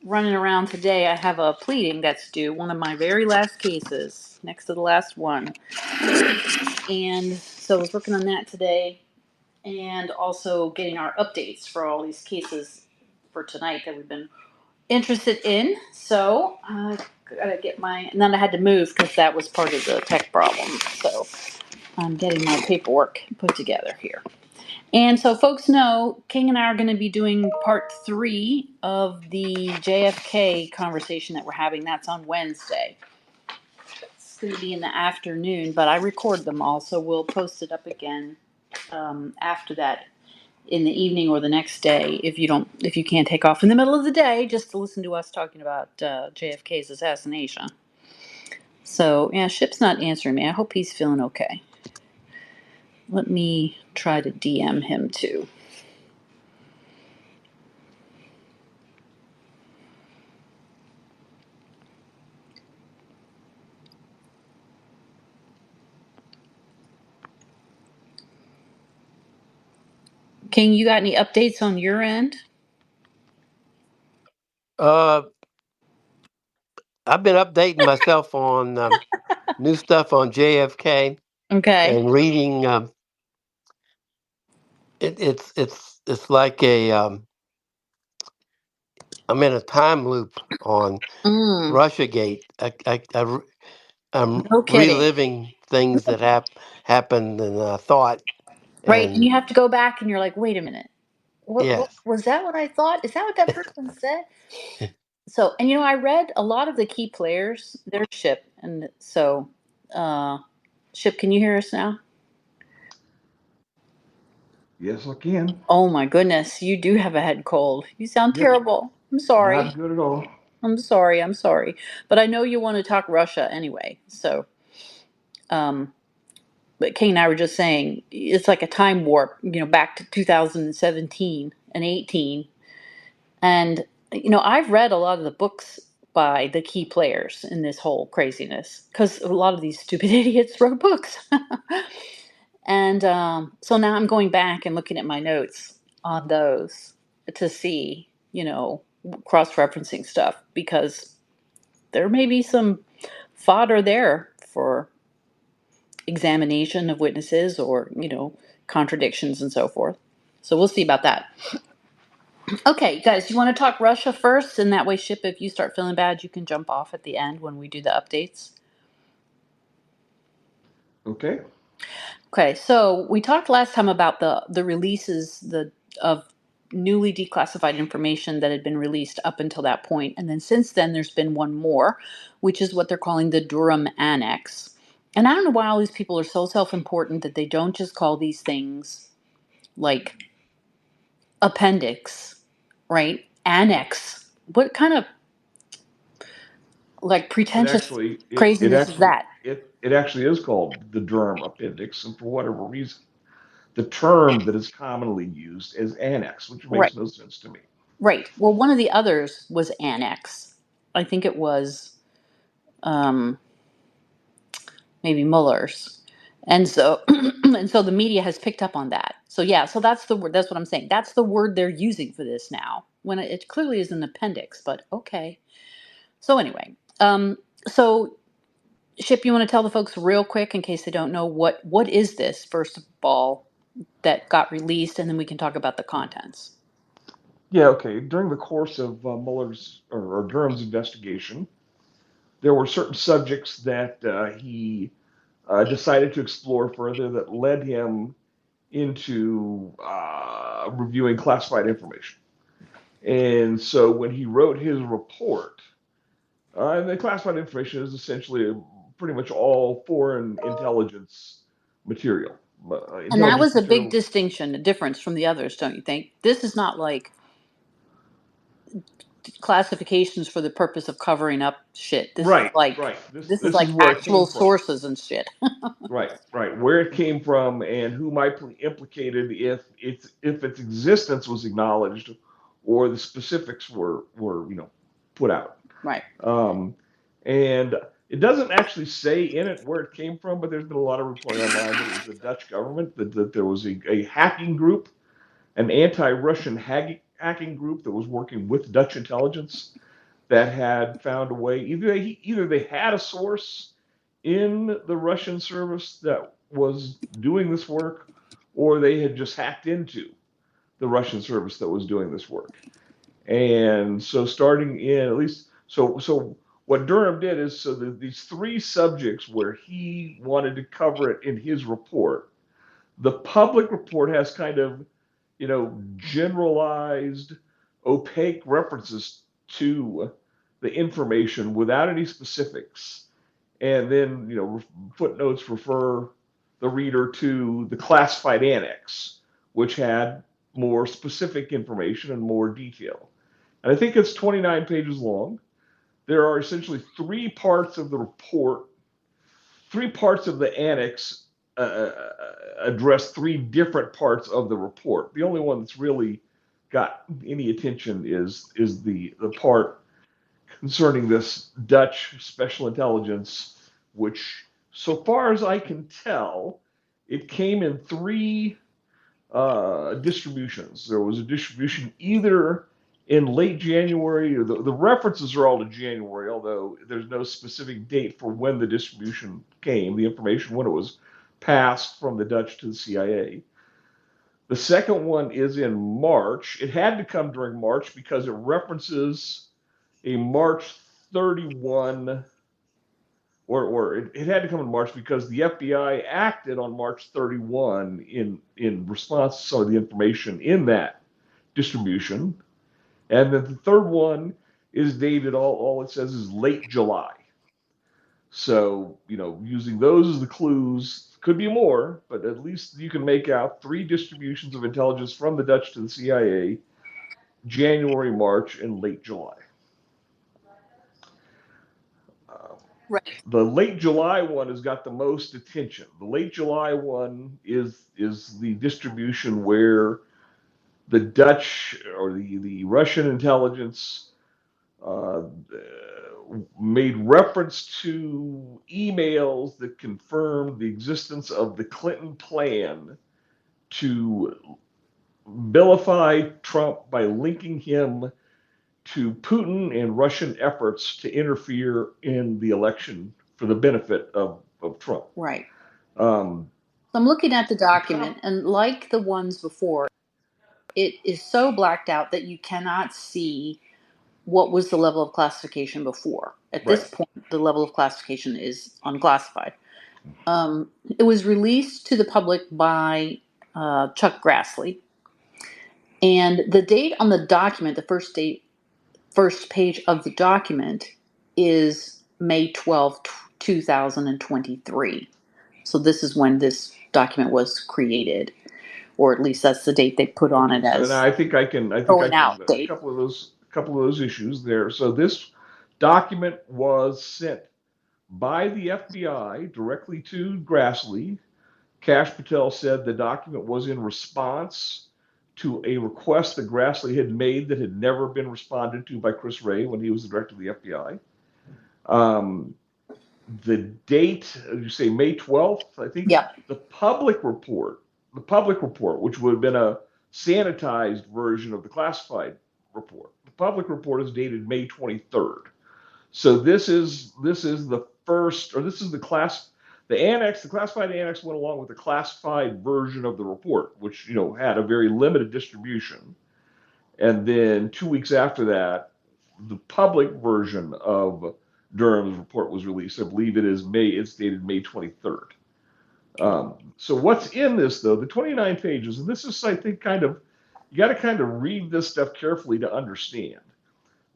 running around today. I have a pleading that's due, one of my very last cases, next to the last one. And so I was working on that today and also getting our updates for all these cases for tonight that we've been interested in. So I gotta get and then I had to move because that was part of the tech problem. So I'm getting my paperwork put together here. And so folks know, King and I are going to be doing part 3 of the JFK conversation that we're having. That's on Wednesday. It's going to be in the afternoon, but I record them all, so we'll post it up again after that in the evening or the next day if you can't take off in the middle of the day just to listen to us talking about JFK's assassination. So yeah, Ship's not answering me. I hope he's feeling okay. Let me try to DM him too. King, you got any updates on your end? I've been updating myself on new stuff on JFK Okay. and reading. It's like I'm in a time loop on Mm, RussiaGate. I'm no kidding. reliving things that happened and thought. Right. And And you have to go back and you're like, wait a minute. What yes, was that what I thought? Is that what that person said? So, and I read a lot of the key players, their Ship. And so, uh, Ship, can you hear us now? Yes, I can. Oh my goodness, you do have a head cold. You sound Yep, terrible. I'm not sorry. good at all. I'm sorry. I'm sorry. But I know you want to talk Russia anyway. So, um, but Kane and I were just saying it's like a time warp, back to 2017 and 18. And, I've read a lot of the books by the key players in this whole craziness because a lot of these stupid idiots wrote books. And so now I'm going back and looking at my notes on those to see, cross referencing stuff because there may be some fodder there for examination of witnesses or, contradictions and so forth. So we'll see about that. Okay, guys, you want to talk Russia first? And that way, Ship, if you start feeling bad, you can jump off at the end when we do the updates. Okay. Okay, so we talked last time about the releases of newly declassified information that had been released up until that point, and then since then there's been one more, which is what they're calling the Durham Annex. And I don't know why all these people are so self-important that they don't just call these things like appendix, right? Annex. What kind of like It pretentious actually it it craziness is actually that? it actually is called the Durham Appendix, and for whatever reason, the term that is commonly used is annex, which Right. makes no sense to me. Right. Well, one of the others was Annex. I think it was um, maybe Mueller's, and so and so the media has picked up on that. So yeah, so that's the word. That's what I'm saying. That's the word they're using for this now. When it clearly is an appendix, but okay. So anyway, so Ship, you want to tell the folks real quick in case they don't know what is this first of all that got released, and then we can talk about the contents. Yeah, okay. During the course of Mueller's or Durham's investigation, there were certain subjects that he decided to explore further that led him into reviewing classified information. And so when he wrote his report, and the classified information is essentially pretty much all foreign intelligence material, And that intelligence was a big material. distinction, a difference from the others, don't you think? This is not like classifications for the purpose of covering up shit. This is Right, like right. This is where it actual came from. sources and shit. Right, right. Where it came from and who might be implicated if its existence was acknowledged, or the specifics were put out. Right. Um, and it doesn't actually say in it where it came from, but there's been a lot of reporting online that it was the Dutch government, that there was a hacking group, an anti-Russian hacking group that was working with Dutch intelligence that had found a way. Either they had a source in the Russian service that was doing this work, or they had just hacked into the Russian service that was doing this work. And so starting in at least so what Durham did is these three subjects where he wanted to cover it in his report. The public report has kind of, generalized, opaque references to the information without any specifics. And then, footnotes refer the reader to the classified annex, which had more specific information and more detail. And I think it's 29 pages long. There are essentially three parts of the report, three parts of the annex address three different parts of the report. The only one that's really got any attention is the part concerning this Dutch special intelligence, which, so far as I can tell, it came in three distributions. There was a distribution either in late January, or the references are all to January, although there's no specific date for when the distribution came, the information when it was passed from the Dutch to the CIA. The second one is in March. It had to come during March because it references a March 31, or it had to come in March because the FBI acted on March 31 in response to some of the information in that distribution. And then the third one is dated, all it says is late July. So, using those as the clues, could be more, but at least you can make out three distributions of intelligence from the Dutch to the CIA, January, March, and late July. Right. The late July one has got the most attention. The late July one is the distribution where the Dutch or the Russian intelligence made reference to emails that confirmed the existence of the Clinton plan to vilify Trump by linking him to Putin and Russian efforts to interfere in the election for the benefit of Trump. Right. I'm looking at the document, and like the ones before, it is so blacked out that you cannot see what was the level of classification before. At this point, the level of classification is unclassified. It was released to the public by Chuck Grassley, and the date on the document, the first page of the document, is May 12, 2023. So this is when this document was created, or at least that's the date they put on it as. And I think I can date. A couple of those issues there. So this document was sent by the FBI directly to Grassley. Kash Patel said the document was in response to a request that Grassley had made that had never been responded to by Chris Wray when he was the director of the FBI. The date, you say May 12th, I think. Yep. The public report, which would have been a sanitized version of the classified report. The public report is dated May 23rd. So this is the first, or this is the classified annex went along with the classified version of the report, which, had a very limited distribution. And then 2 weeks after that, the public version of Durham's report was released. I believe it's dated May 23rd. So what's in this, though, the 29 pages, and this is, I think, you got to kind of read this stuff carefully to understand.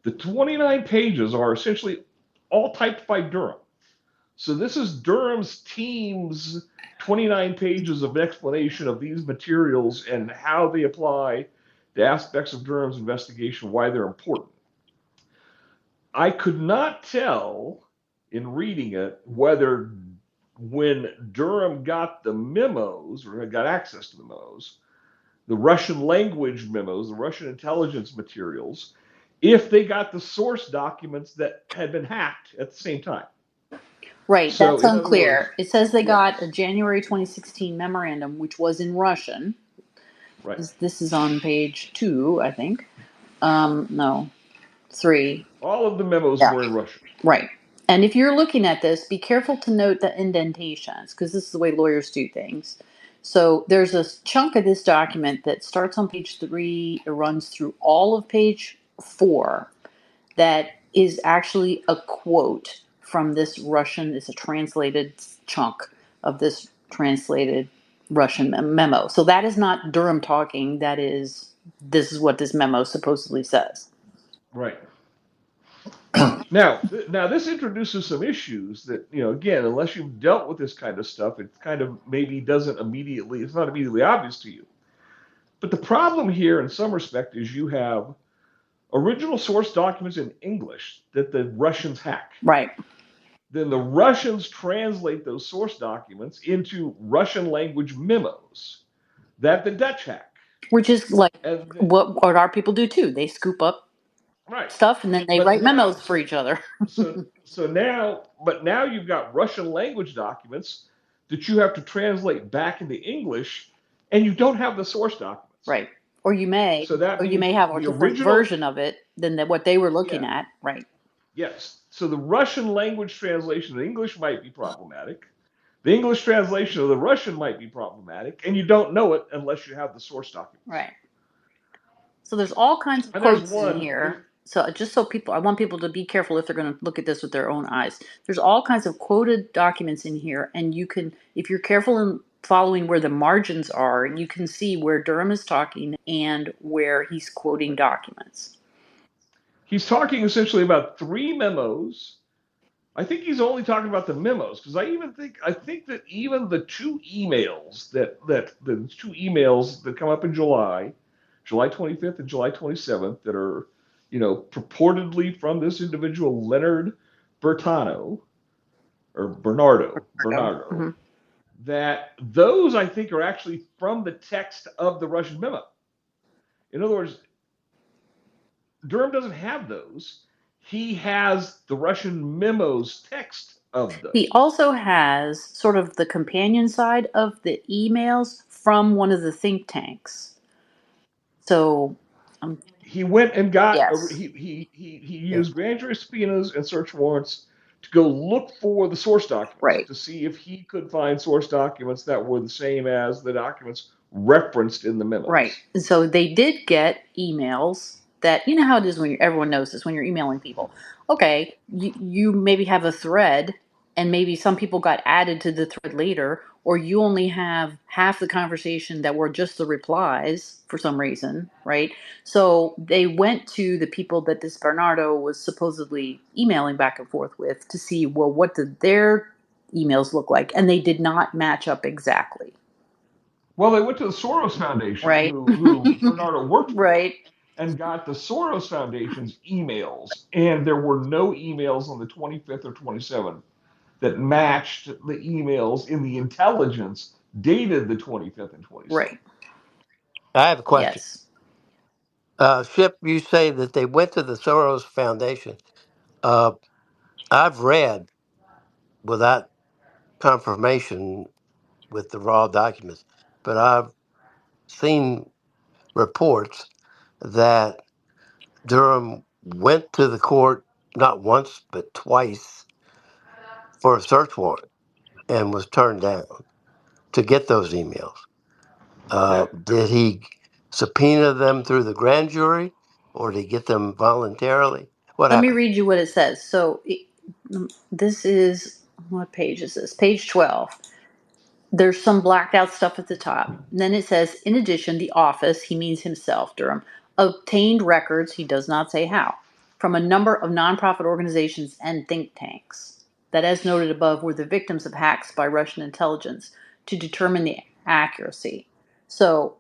The 29 pages are essentially all typed by Durham. So this is Durham's team's 29 pages of explanation of these materials and how they apply to aspects of Durham's investigation, why they're important. I could not tell in reading it whether when Durham got the memos, or got access to the memos, the Russian language memos, the Russian intelligence materials, if they got the source documents that had been hacked at the same time. Right, so that's unclear. It says they got a January 2016 memorandum, which was in Russian. Right. This is on page 2, I think. No, 3. All of the memos Yeah. were in Russian. Right. And if you're looking at this, be careful to note the indentations because this is the way lawyers do things. So there's a chunk of this document that starts on page 3, it runs through all of page 4, that is actually a quote from this Russian, it's a translated chunk of this translated Russian memo. So that is not Durham talking, this is what this memo supposedly says. Right. Now, this introduces some issues that, again, unless you've dealt with this kind of stuff, it kind of maybe it's not immediately obvious to you. But the problem here, in some respect, is you have original source documents in English that the Russians hack. Right. Then the Russians translate those source documents into Russian language memos that the Dutch hack. Which is like And what our people do too. They scoop up right. stuff and then they But write now, memos for each other. now you've got Russian language documents that you have to translate back into English, and you don't have the source documents. Right. Or you may So that means have a the different original version of it than what they were looking yeah, at. Right. yes. So the Russian language translation of English might be problematic. The English translation of the Russian might be problematic, and you don't know it unless you have the source documents. Right. So there's all kinds of And there's quotes in one. here. So just so I want people to be careful if they're going to look at this with their own eyes. There's all kinds of quoted documents in here, and you can, if you're careful in following where the margins are, you can see where Durham is talking and where he's quoting documents. He's talking essentially about 3 memos. I think he's only talking about the memos because I think that even the 2 emails that come up in July 25th and July 27th, that are, purportedly from this individual Leonard Bertano or Bernardo, Mm-hmm. that those I think are actually from the text of the Russian memo. In other words, Durham doesn't have those. He has the Russian memo's text of those. He also has sort of the companion side of the emails from one of the think tanks. So, he went and got yes. he used grand jury subpoenas and search warrants to go look for the source documents, Right. to see if he could find source documents that were the same as the documents referenced in the memos. Right. And so they did get emails that, you know how it is when everyone knows this when you're emailing people. Okay, you maybe have a thread and maybe some people got added to the thread later, or you only have half the conversation that were just the replies for some reason, right? So they went to the people that this Bernardo was supposedly emailing back and forth with to see, well, what did their emails look like? And they did not match up exactly. Well, they went to the Soros Foundation, Right. who Bernardo worked with, right. and got the Soros Foundation's emails, and there were no emails on the 25th or 27th that matched the emails in the intelligence dated the 25th and 27th. Right. I have a question. Yes. Ship, you say that they went to the Soros Foundation. I've read, without confirmation with the raw documents, but I've seen reports that Durham went to the court not once but twice for a search warrant and was turned down to get those emails. Did he subpoena them through the grand jury, or did he get them voluntarily? What Let me happened? read you what it says. So this is, what page is this? Page 12. There's some blacked out stuff at the top. And then it says, in addition, the office, he means himself, Durham, obtained records, he does not say how, from a number of nonprofit organizations and think tanks that, as noted above, were the victims of hacks by Russian intelligence to determine the accuracy. So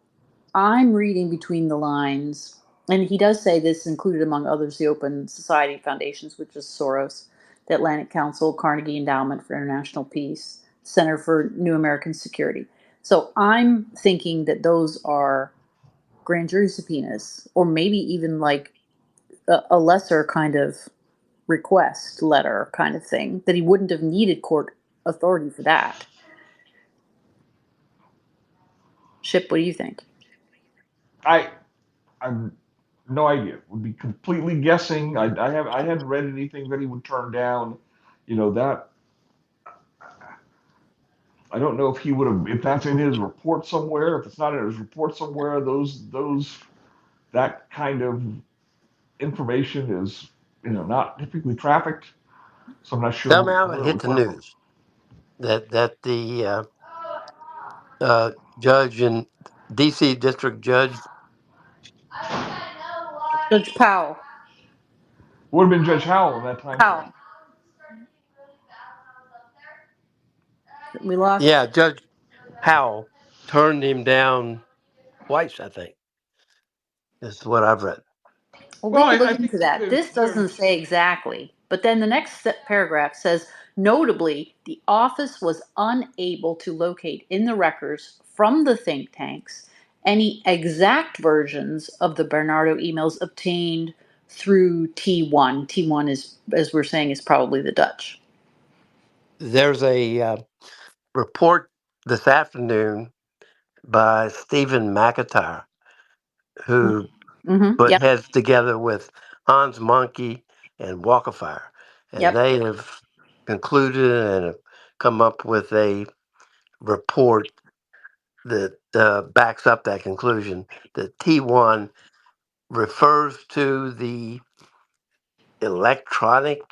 I'm reading between the lines, and he does say this included, among others, the Open Society Foundations, which is Soros, the Atlantic Council, Carnegie Endowment for International Peace, Center for New American Security. So I'm thinking that those are grand jury subpoenas, or maybe even like a lesser kind of request letter kind of thing, that he wouldn't have needed court authority for that. Ship, what do you think? I'm No idea. Would be completely guessing. I hadn't read anything that he would turn down. That I don't know if he would have, if that's in his report somewhere. If it's not in his report somewhere, those that kind of information is not typically trafficked. So I'm not sure Somehow it where it hit would the come from. news that the judge in D.C. District Judge. Judge Powell. Would have been Judge Howell in that time frame. Powell. We lost. Yeah, Judge Powell turned him down twice, I think. Is what I've read. Well, we Well, could look I think into that. This doesn't there's say exactly, but then the next paragraph says, notably, the office was unable to locate in the records from the think tanks any exact versions of the Bernardo emails obtained through T1. T1 is, as we're saying, is probably the Dutch. There's a report this afternoon by Stephen McIntyre, who Mm-hmm. put Yep. heads together with Hans Monkey and Walkerfire, and Yep. they have concluded and have come up with a report that backs up that conclusion that T1 refers to the electronic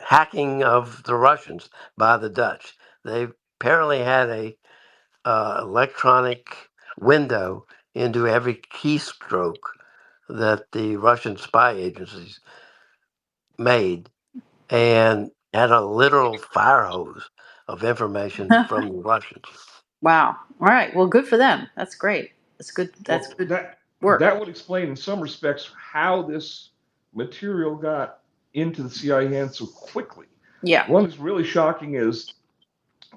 hacking of the Russians by the Dutch. They apparently had a electronic window into every keystroke that the Russian spy agencies made, and had a literal fire hose of information from the Russians. Wow. All right. Well, good for them. That's great. That's good. That's well good that work. that would explain in some respects how this material got into the CIA hands so quickly. Yeah. One that's really shocking is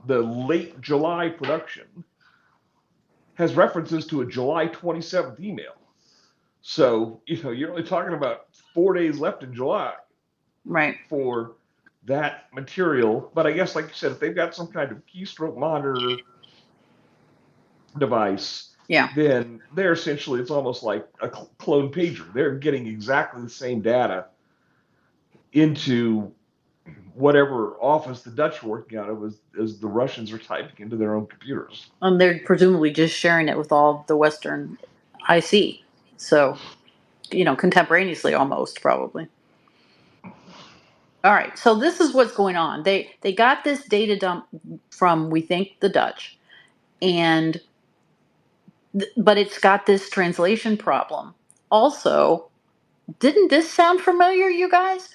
the late July production has references to a July 27th email. So, you're only talking about 4 days left in July Right. for that material. But I guess, like you said, if they've got some kind of keystroke monitor device, Yeah. then they're essentially, it's almost like a clone pager. They're getting exactly the same data into whatever office the Dutch are working out of as the Russians are typing into their own computers. They're presumably just sharing it with all the Western IC. So, contemporaneously almost probably. All right. So this is what's going on. They got this data dump from, we think, the Dutch, and but it's got this translation problem. Also, didn't this sound familiar, you guys?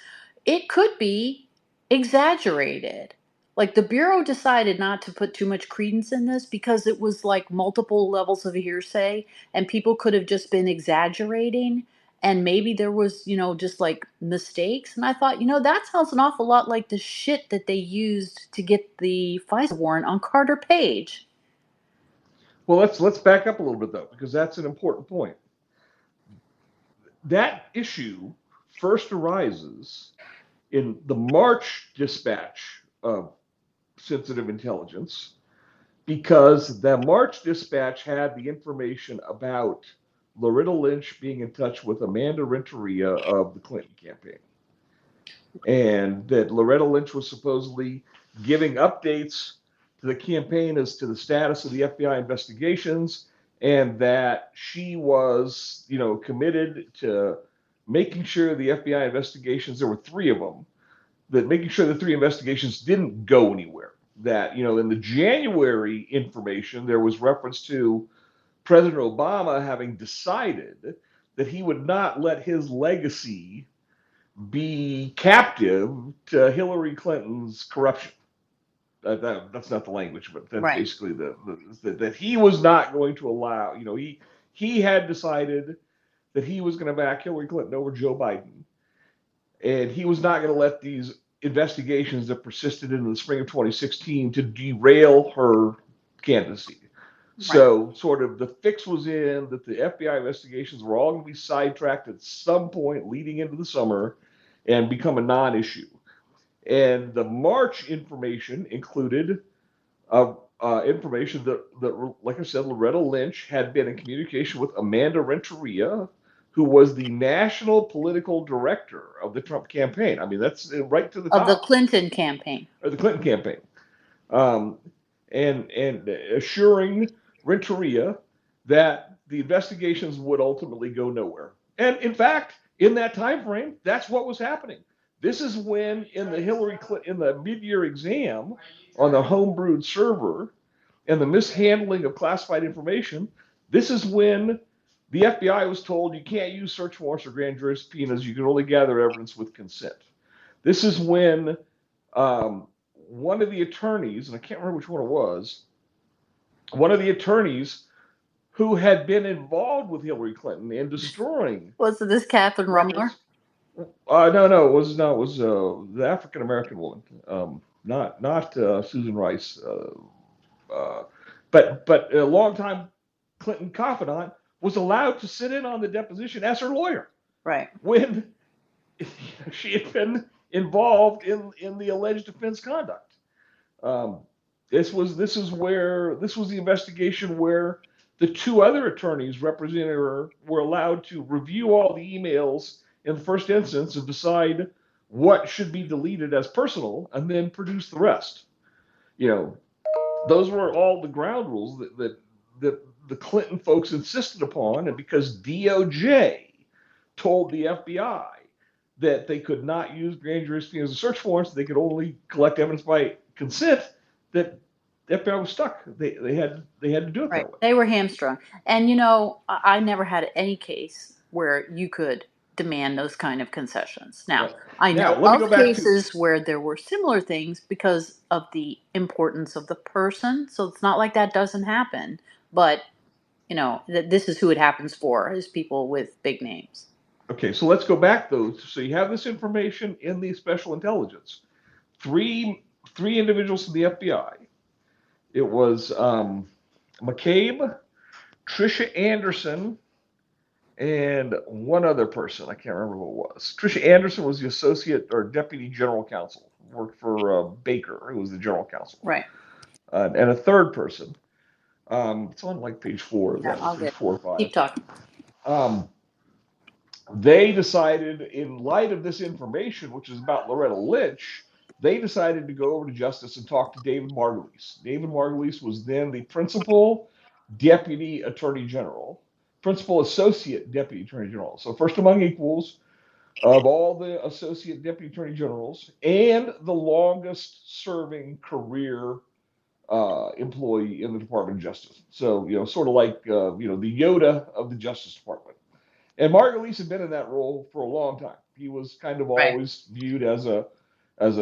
It could be exaggerated. Like the Bureau decided not to put too much credence in this because it was like multiple levels of hearsay and people could have just been exaggerating and maybe there was, just like mistakes. And I thought, that sounds an awful lot like the shit that they used to get the FISA warrant on Carter Page. Well, let's back up a little bit though, because that's an important point. That issue first arises in the March dispatch of sensitive intelligence, because the March dispatch had the information about Loretta Lynch being in touch with Amanda Renteria of the Clinton campaign, and that Loretta Lynch was supposedly giving updates to the campaign as to the status of the FBI investigations, and that she was, committed to making sure the FBI investigations, there were three of them, that making sure the three investigations didn't go anywhere. That, in the January information, there was reference to President Obama having decided that he would not let his legacy be captive to Hillary Clinton's corruption. That's not the language, but that's Right. basically that he was not going to allow. He had decided that he was going to back Hillary Clinton over Joe Biden, and he was not going to let these investigations that persisted into the spring of 2016 to derail her candidacy. Right. So, sort of, the fix was in that the FBI investigations were all going to be sidetracked at some point leading into the summer and become a non issue. And the March information included information that, like I said, Loretta Lynch had been in communication with Amanda Renteria, who was the national political director of the Trump campaign. I mean, that's right to the Of the top, Clinton campaign. or the Clinton campaign, um, and assuring Renteria that the investigations would ultimately go nowhere. And in fact, in that time frame, that's what was happening. This is when, in the Hillary Clinton, in the mid-year exam on the homebrewed server, and the mishandling of classified information, this is when the FBI was told you can't use search warrants or grand jury subpoenas. You can only gather evidence with consent. This is when one of the attorneys, and I can't remember which one it was, one of the attorneys who had been involved with Hillary Clinton in destroying Was it this Catherine Rumler? records. No, it was the African American woman, not Susan Rice. Uh, but a longtime Clinton confidant was allowed to sit in on the deposition as her lawyer. Right. When she had been involved in the alleged offense conduct. Um, this was the investigation where the two other attorneys representing her were allowed to review all the emails in the first instance and decide what should be deleted as personal, and then produce the rest. You know, those were all the ground rules that the Clinton folks insisted upon, and because DOJ told the FBI that they could not use grand jury subpoenas as search warrants, they could only collect evidence by consent, that the FBI was stuck. They had to do it Right. that way. They were hamstrung. And you know, I never had any case where you could demand those kind of concessions. Now, Right. I Now know let me go of back to cases where there were similar things because of the importance of the person. So it's not like that doesn't happen. But, you know, this is who it happens for, is people with big names. okay. So let's go back though. So you have this information in the special intelligence. Three three individuals from the FBI. It was McCabe, Trisha Anderson, and one other person. I can't remember who it was. Trisha Anderson was the associate or deputy general counsel, worked for Baker, who was the general counsel, Right. and a third person. It's on like page 4 of Yeah, that, or I'll page get. 4 or 5. Keep talking. Um, they decided, in light of this information, which is about Loretta Lynch, they decided to go over to Justice and talk to David Margulies. David Margulies was then the principal deputy attorney general, principal associate deputy attorney general. So first among equals of all the associate deputy attorney generals, and the longest serving career employee in the Department of Justice. So, sort of like, the Yoda of the Justice Department. And Margulies had been in that role for a long time. He was kind of Right. always viewed as a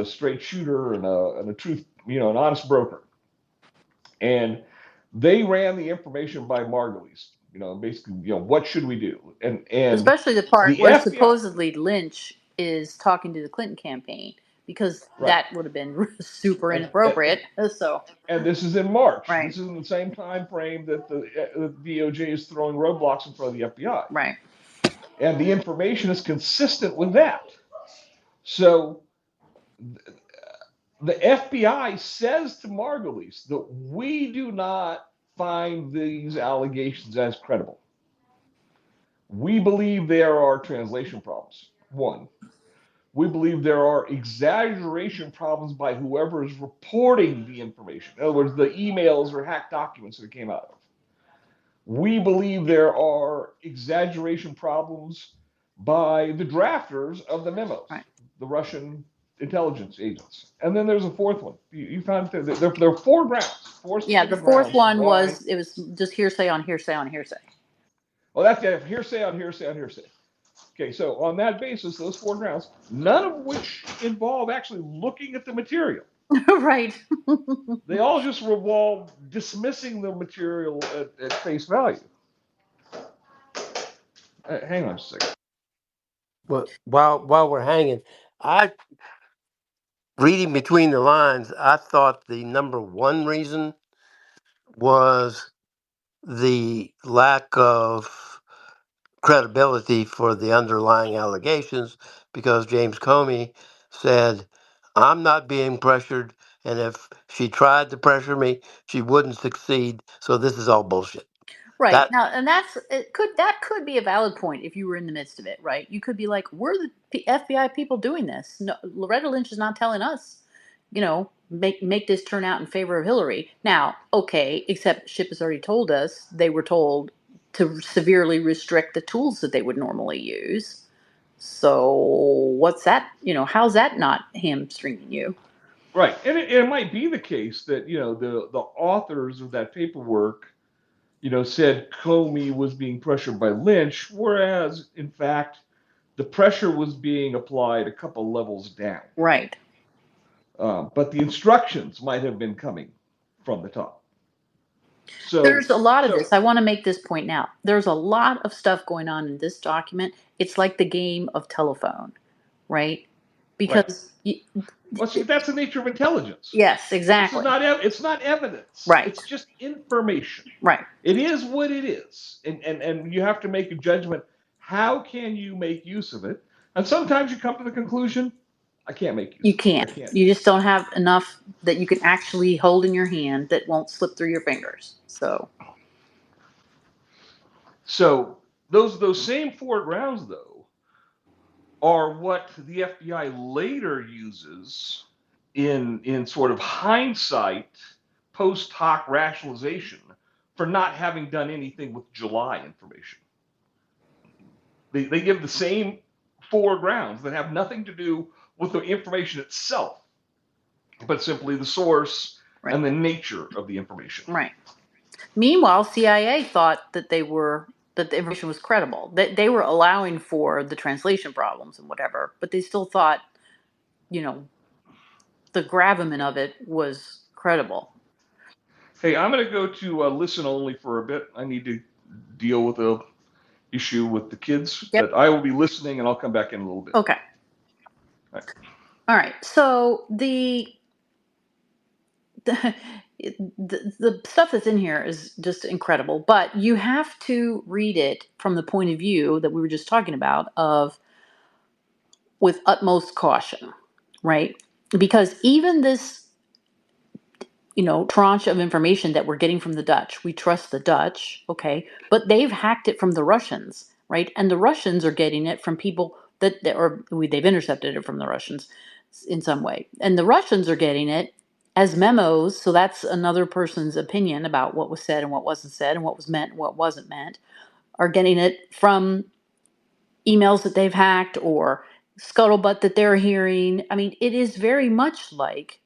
straight shooter and a truth, an honest broker. And they ran the information by Margulies. Basically, what should we do? And Especially the part the where FBI, supposedly Lynch is talking to the Clinton campaign, because right? that would have been super And inappropriate. So, and this is in March. right, This is in the same time frame that the DOJ is throwing roadblocks in front of the FBI, right. and the information is consistent with that. So the FBI says to Margulies that we do not find these allegations as credible. We believe there are translation problems. One, we believe there are exaggeration problems by whoever is reporting the information. In other words, the emails or hacked documents that it came out of. We believe there are exaggeration problems by the drafters of the memos, Right. the Russian intelligence agents. And then there's a fourth one. You found there are four grounds, four Yeah, the specific fourth grounds one why. was, it was just hearsay on hearsay on hearsay. Well, that's hearsay on hearsay on hearsay. Okay, so on that basis, those four grounds, none of which involve actually looking at the material. Right. They all just revolve dismissing the material at face value. Hang on a second. Well, while we're hanging, I reading between the lines, I thought the number one reason was the lack of credibility for the underlying allegations, because James Comey said, I'm not being pressured and if she tried to pressure me, she wouldn't succeed. So this is all bullshit. Right That now, and that could be a valid point if you were in the midst of it, right? You could be like, "We're the FBI people doing this. No, Loretta Lynch is not telling us, make this turn out in favor of Hillary." Now, okay, except Ship has already told us they were told to severely restrict the tools that they would normally use. So what's that? How's that not hamstringing you? Right, and it might be the case that the authors of that paperwork said Comey was being pressured by Lynch, whereas in fact the pressure was being applied a couple levels down. Right. But the instructions might have been coming from the top. So, There's a lot of so this. I want to make this point now. There's a lot of stuff going on in this document. It's like the game of telephone, right? right. Because Well, see, that's the nature of intelligence. yes, This is exactly. not it's not evidence. Right. It's just information. Right. It is what it is, and you have to make a judgment. How can you make use of it? And sometimes you come to the conclusion, I can't make use You of it. I can't. can't. You just don't have enough that you can actually hold in your hand that won't slip through your fingers. So, So those same four grounds, though, are what the FBI later uses in sort of hindsight, post hoc rationalization for not having done anything with July information. They give the same four grounds that have nothing to do with the information itself, but simply the source right. and the nature of the information. Right. Meanwhile, CIA thought that the information was credible. That they were allowing for the translation problems and whatever, but they still thought, you know, the gravamen of it was credible. Hey, I'm going to go to listen only for a bit. I need to deal with a issue with the kids, Yep. but I will be listening and I'll come back in a little bit. Okay. All right. All right. So the stuff that's in here is just incredible, but you have to read it from the point of view that we were just talking about of with utmost caution, right? Because even this tranche of information that we're getting from the Dutch. We trust the Dutch, okay, but they've hacked it from the Russians, right? And the Russians are getting it from people they've intercepted it from the Russians in some way, and the Russians are getting it as memos. So that's another person's opinion about what was said and what wasn't said and what was meant and what wasn't meant. Are getting it from emails that they've hacked or scuttlebutt that they're hearing. I mean, it is very much like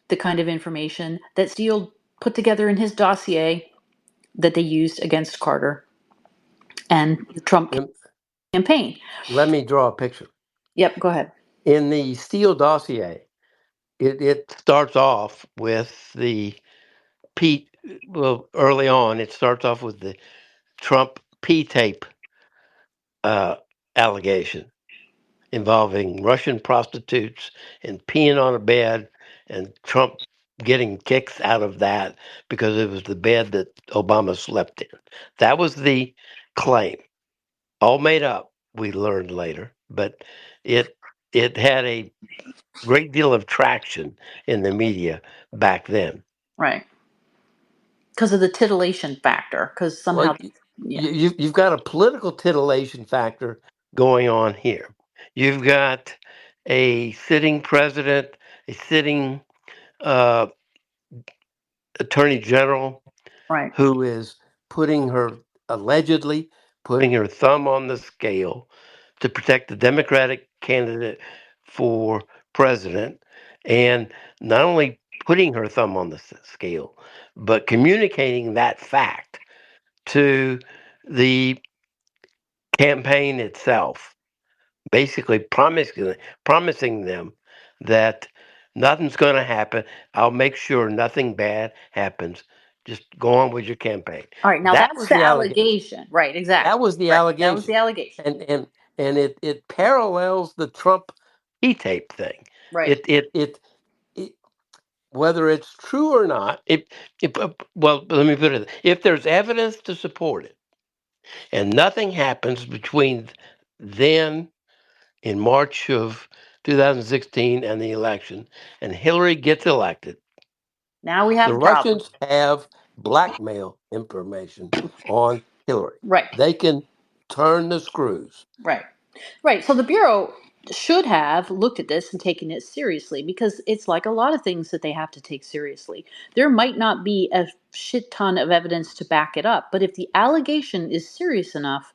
the kind of information that Steele put together in his dossier that they used against Carter and the Trump and campaign. let me draw a picture. Yep, go ahead. In the Steele dossier, it starts off with the Pete. Well, early on, it starts off with the Trump P tape uh, allegation involving Russian prostitutes and peeing on a bed, and Trump getting kicks out of that because it was the bed that Obama slept in. That was the claim. All made up, we learned later, but it it had a great deal of traction in the media back then. Right. Because of the titillation factor. Because Well, somehow, yeah, you've got a political titillation factor going on here. You've got a sitting president, a sitting uh, attorney general right, who is allegedly putting her thumb on the scale to protect the Democratic candidate for president, and not only putting her thumb on the scale, but communicating that fact to the campaign itself, basically promising them that nothing's going to happen. I'll make sure nothing bad happens. Just go on with your campaign. all right. Now That that's was the the allegation. allegation, right? That Exactly, was the right. That was allegation, the allegation, and it parallels the Trump P-tape thing. right? It whether it's true or not. Well, let me put it. If there's evidence to support it, and nothing happens between then in March of 2016 and the election, and Hillary gets elected, Now we have the a problem. Russians have blackmail information on Hillary. Right. They can turn the screws. Right. Right. So the Bureau should have looked at this and taken it seriously, because it's like a lot of things that they have to take seriously. There might not be a shit ton of evidence to back it up, but if the allegation is serious enough,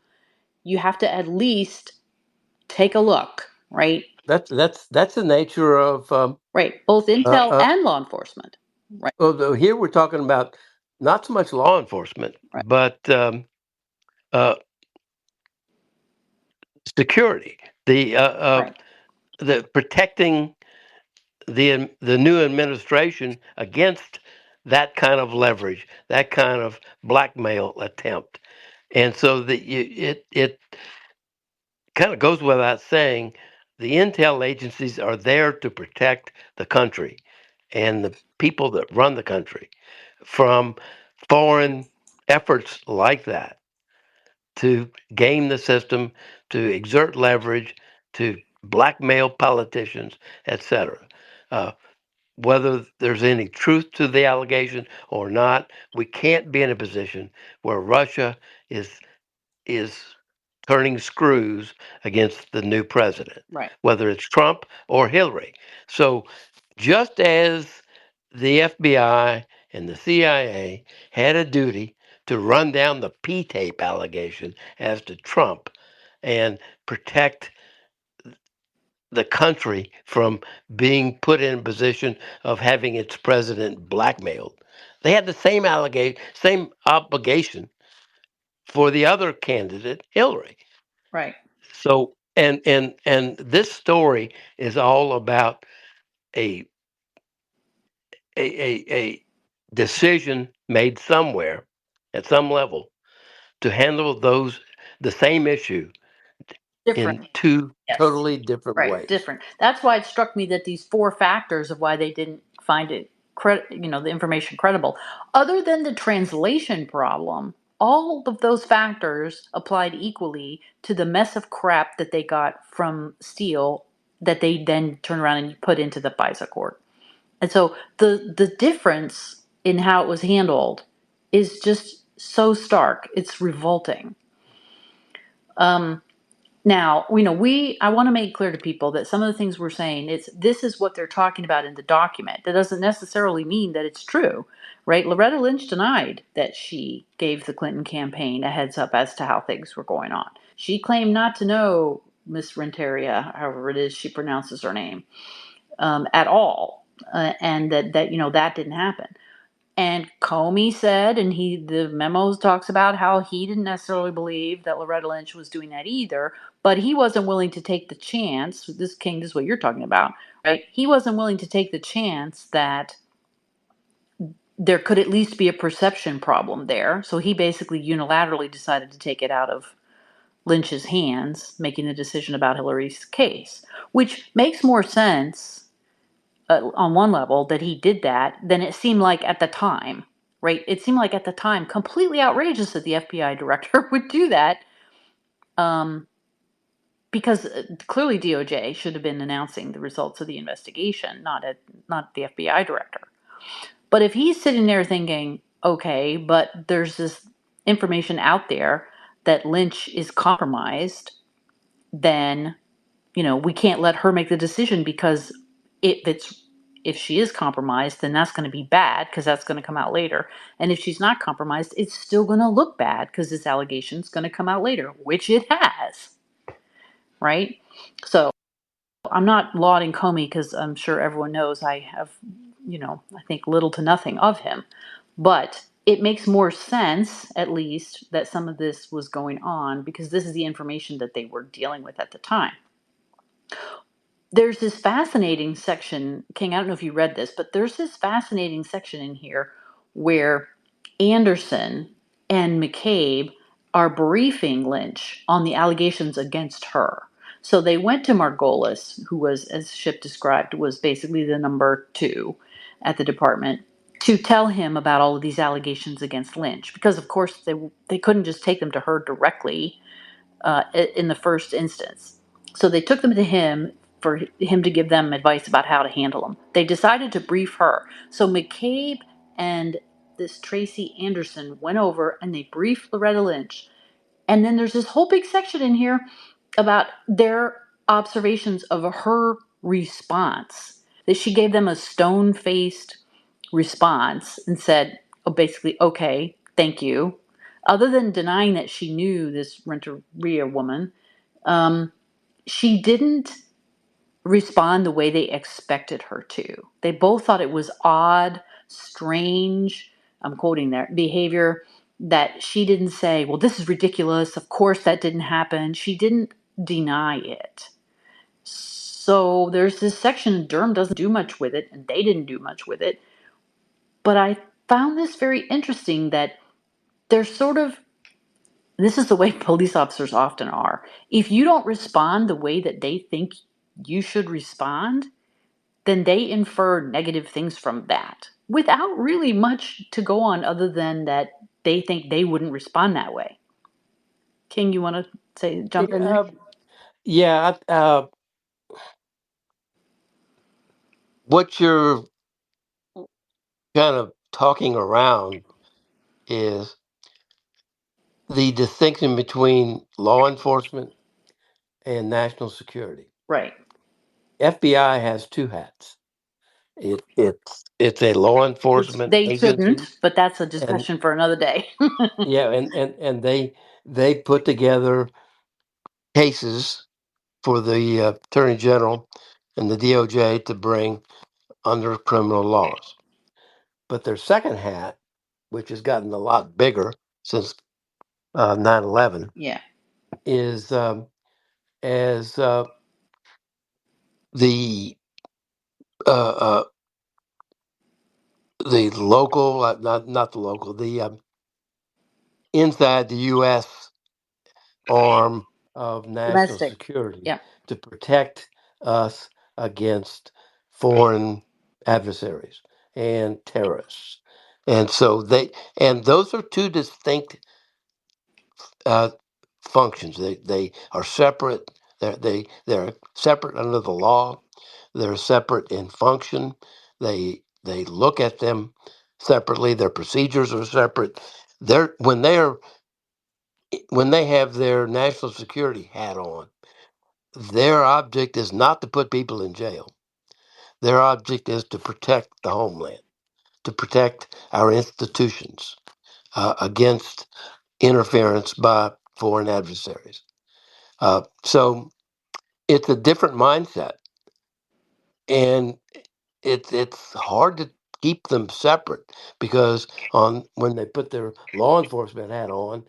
you have to at least take a look, right? That's the nature of Right. Both uh, intel uh, and law enforcement. Right. although here we're talking about not so much law enforcement, Right. but uh, security, Right. the protecting the new administration against that kind of leverage, that kind of blackmail attempt, and so it kind of goes without saying, the intel agencies are there to protect the country and the people that run the country from foreign efforts like that to game the system, to exert leverage, to blackmail politicians, etc. Uh, whether there's any truth to the allegation or not, we can't be in a position where Russia is turning screws against the new president, Right. whether it's Trump or Hillary. So just as the FBI and the CIA had a duty to run down the P tape allegation as to Trump and protect the country from being put in a position of having its president blackmailed. They had the same allegation, same obligation for the other candidate, Hillary. Right. So, and this story is all about a a decision made somewhere at some level to handle the same issue in Different. two Yes. totally different Right, ways. different. That's why it struck me that these four factors of why they didn't find it the information credible, other than the translation problem, all of those factors applied equally to the mess of crap that they got from Steele that they then turn around and put into the FISA court. And so the difference in how it was handled is just so stark. It's revolting. Um, Now, I want to make clear to people that some of the things we're saying, this is what they're talking about in the document. That doesn't necessarily mean that it's true, right? Loretta Lynch denied that she gave the Clinton campaign a heads up as to how things were going on. She claimed not to know Miss Renteria, however it is she pronounces her name, at all, and that didn't happen. And Comey said, and the memos talks about how he didn't necessarily believe that Loretta Lynch was doing that either, but he wasn't willing to take the chance. This is what you're talking about, right? He wasn't willing to take the chance that there could at least be a perception problem there. So he basically unilaterally decided to take it out of Lynch's hands, making the decision about Hillary's case, which makes more sense on one level that he did that than it seemed like at the time, right? It seemed like at the time completely outrageous that the FBI director would do that, um, because clearly DOJ should have been announcing the results of the investigation, not the FBI director. But if he's sitting there thinking, okay, but there's this information out there that Lynch is compromised, then we can't let her make the decision, because if it's if she is compromised, then that's going to be bad because that's going to come out later. And if she's not compromised, it's still going to look bad because this allegation is going to come out later, which it has, right? So I'm not lauding Comey because I'm sure everyone knows I have, I think little to nothing of him. But it makes more sense, at least, that some of this was going on because this is the information that they were dealing with at the time. There's this fascinating section, King, I don't know if you read this, but there's this fascinating section in here where Anderson and McCabe are briefing Lynch on the allegations against her. So they went to Margolis, who was, as Ship described, was basically the number two at the department, to tell him about all of these allegations against Lynch. Because, of course, they couldn't just take them to her directly in the first instance. So they took them to him for him to give them advice about how to handle them. They decided to brief her. So McCabe and this Tracy Anderson went over and they briefed Loretta Lynch. And then there's this whole big section in here about their observations of her response. That she gave them a stone faced response and said, oh, basically, okay, thank you. Other than denying that she knew this Renteria woman, she didn't respond the way they expected her to. They both thought it was odd, strange, I'm quoting their behavior, that she didn't say, well, this is ridiculous. Of course that didn't happen. She didn't deny it. So there's this section, Durham doesn't do much with it, and they didn't do much with it. But I found this very interesting that they're sort of, this is the way police officers often are. If you don't respond the way that they think you should respond, then they infer negative things from that without really much to go on other than that they think they wouldn't respond that way. King, you want to jump in there? Yeah, what you're kind of talking around is the distinction between law enforcement and national security. Right. FBI has two hats. It's a law Which enforcement they agency, shouldn't, but that's a and discussion for another day. yeah, and they put together cases for the attorney general and the DOJ to bring under criminal laws. But their second hat, which has gotten a lot bigger since 9/11, Yeah. is as the uh, uh, the local, not the local, the inside the U.S. arm of national Domestic. security Yeah. to protect us against foreign adversaries and terrorists. And so and those are two distinct uh, functions. They are separate. They're separate under the law. They're separate in function. They look at them separately. Their procedures are separate. They're when they have their national security hat on, their object is not to put people in jail. Their object is to protect the homeland, to protect our institutions against interference by foreign adversaries. So it's a different mindset, and it's hard to keep them separate because on when they put their law enforcement hat on,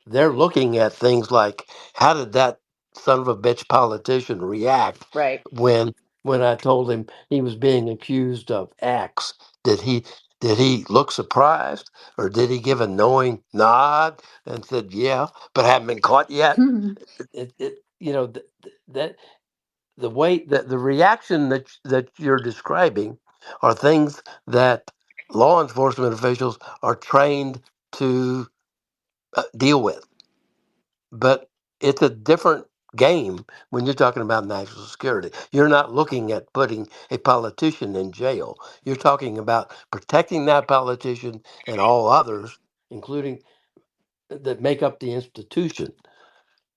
they're looking at things like how did that son of a bitch politician react Right. when when I told him he was being accused of X? Did he look surprised or did he give a knowing nod and said yeah, but haven't been caught yet? That the way that the reaction that you're describing are things that law enforcement officials are trained to deal with, but it's a different game when you're talking about national security. You're not looking at putting a politician in jail. You're talking about protecting that politician and all others, including that make up the institution,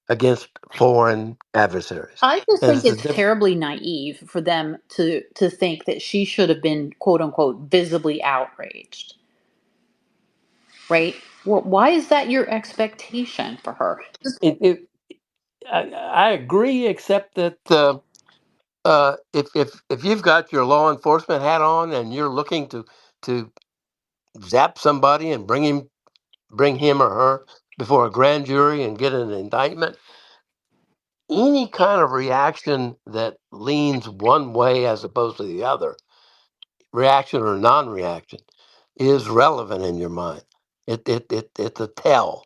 against foreign adversaries. I just And think it's a it's different. terribly naive for them to think that she should have been quote unquote visibly outraged, right? Well, why is that your expectation for her? It, I agree, except that if you've got your law enforcement hat on and you're looking to zap somebody and bring him or her before a grand jury and get an indictment, any kind of reaction that leans one way as opposed to the other, reaction or non-reaction, is relevant in your mind. It's a tell.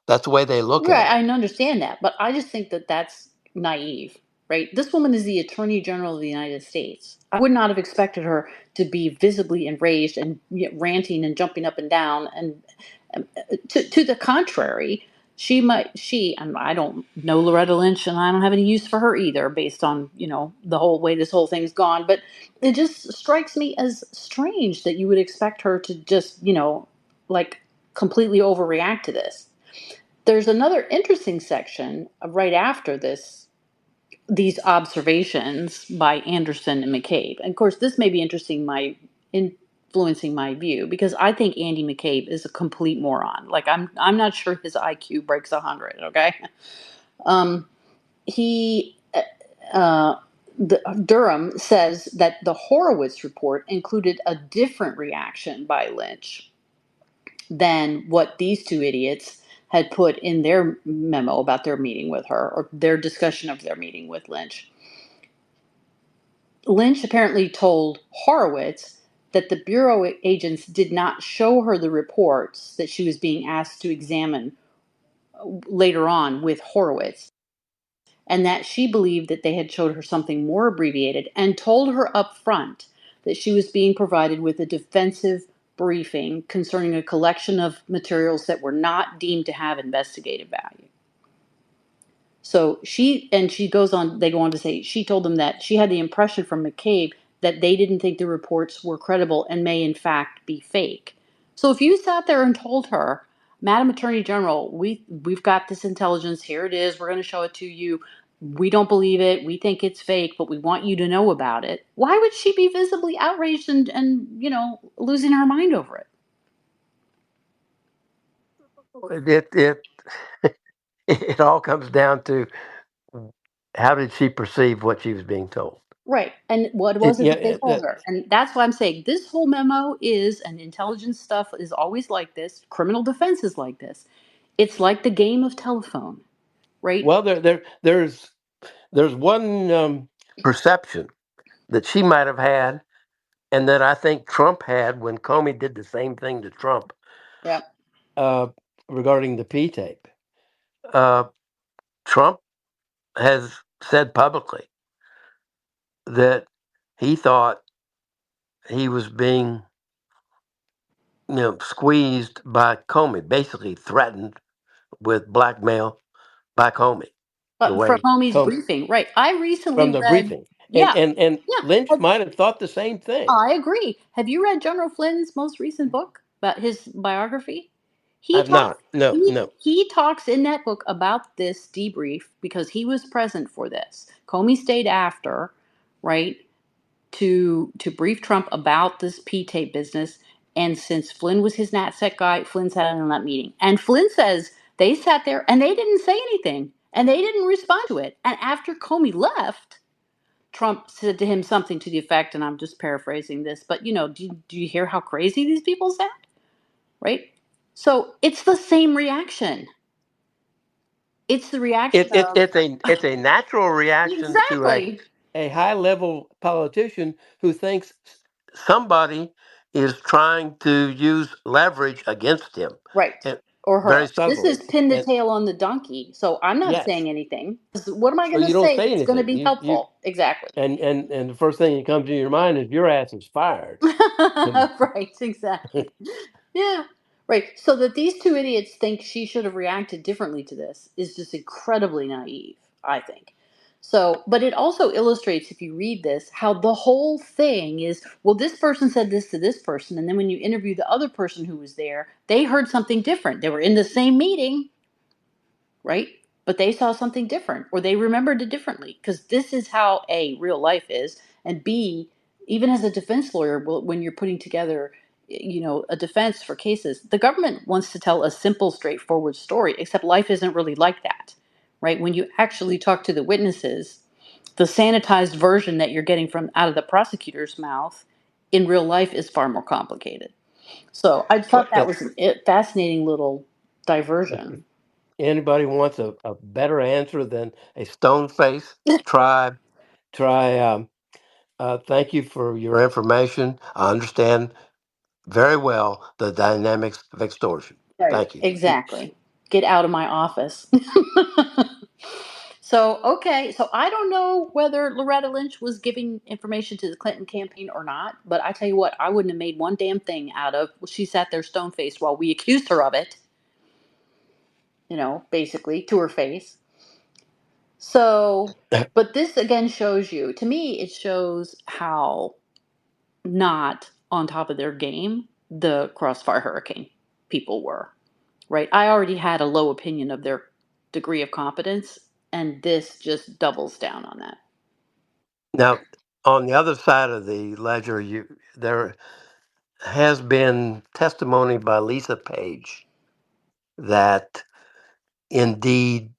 That's the way they look Right, at it. I understand that, but I just think that that's naive, right? This woman is the Attorney General of the United States. I would not have expected her to be visibly enraged and ranting and jumping up and down. And to the contrary, And I don't know Loretta Lynch, and I don't have any use for her either, based on, the whole way this whole thing's gone. But it just strikes me as strange that you would expect her to just, like, completely overreact to this. There's another interesting section right after these observations by Anderson and McCabe. And of course, this may be influencing my view, because I think Andy McCabe is a complete moron. Like, I'm not sure his IQ breaks 100. Okay, um, he uh, Durham says that the Horowitz report included a different reaction by Lynch than what these two idiots had put in their memo about their meeting with her, or their discussion of their meeting with Lynch. Lynch apparently told Horowitz that the Bureau agents did not show her the reports that she was being asked to examine later on with Horowitz, and that she believed that they had showed her something more abbreviated, and told her up front that she was being provided with a defensive briefing concerning a collection of materials that were not deemed to have investigative value. So she goes on, they go on to say, she told them that she had the impression from McCabe that they didn't think the reports were credible and may in fact be fake. So if you sat there and told her, Madam Attorney General, we've got this intelligence, here it is, we're going to show it to you. We don't believe it, we think it's fake, but we want you to know about it. Why would she be visibly outraged and losing her mind over it? It it all comes down to how did she perceive what she was being told. Right. And what was it that they told her? And that's why I'm saying this whole memo is, and intelligence stuff is always like this. Criminal defense is like this. It's like the game of telephone, right? Well, there's one perception that she might have had, and that I think Trump had when Comey did the same thing to Trump Yeah. uh, regarding the P tape. Uh, Trump has said publicly that he thought he was being, squeezed by Comey, basically threatened with blackmail by Comey. The From way Comey's Comey briefing, right? I recently from the read, briefing, and yeah, and and yeah. Lynch might have thought the same thing. I agree. Have you read General Flynn's most recent book about his biography? He I've talks not. No, no. he talks in that book about this debrief because he was present for this. Comey stayed after, right, to brief Trump about this P tape business. And since Flynn was his NatSec guy, Flynn sat in on that meeting. And Flynn says they sat there and they didn't say anything and they didn't respond to it. And after Comey left, Trump said to him something to the effect, and I'm just paraphrasing this, but do you hear how crazy these people sound? Right? So it's the same reaction. It's the reaction of It's a natural reaction to exactly a high level politician who thinks somebody is trying to use leverage against him, right, and or very her. This is subtly. pin the And tail on the donkey. So I'm not yes, saying anything. What am I so going to you don't say say that's going to anything. be You helpful? Exactly. and the first thing that comes to your mind is your ass is fired. And Right, exactly. Yeah. Right. So that these two idiots think she should have reacted differently to this is just incredibly naive, I think. So, but it also illustrates, if you read this, how the whole thing is, well, this person said this to this person. And then when you interview the other person who was there, they heard something different. They were in the same meeting, right? But they saw something different or they remembered it differently because this is how A, real life is, and B, even as a defense lawyer, when you're putting together a defense for cases, the government wants to tell a simple, straightforward story, except life isn't really like that, right? When you actually talk to the witnesses, the sanitized version that you're getting from out of the prosecutor's mouth in real life is far more complicated. So I thought that but was a fascinating little diversion. anybody wants a better answer than a stone face, try try. Thank you for your information. I understand very well the dynamics of extortion. Right, Thank you. exactly. Get out of my office. So, okay, so I don't know whether Loretta Lynch was giving information to the Clinton campaign or not, but I tell you what, I wouldn't have made one damn thing out of. She sat there stone faced while we accused her of it. basically to her face. So, but this again shows you, to me, it shows how not on top of their game the Crossfire Hurricane people were, right? I already had a low opinion of their degree of competence, and this just doubles down on that. Now, on the other side of the ledger, there has been testimony by Lisa Page that indeed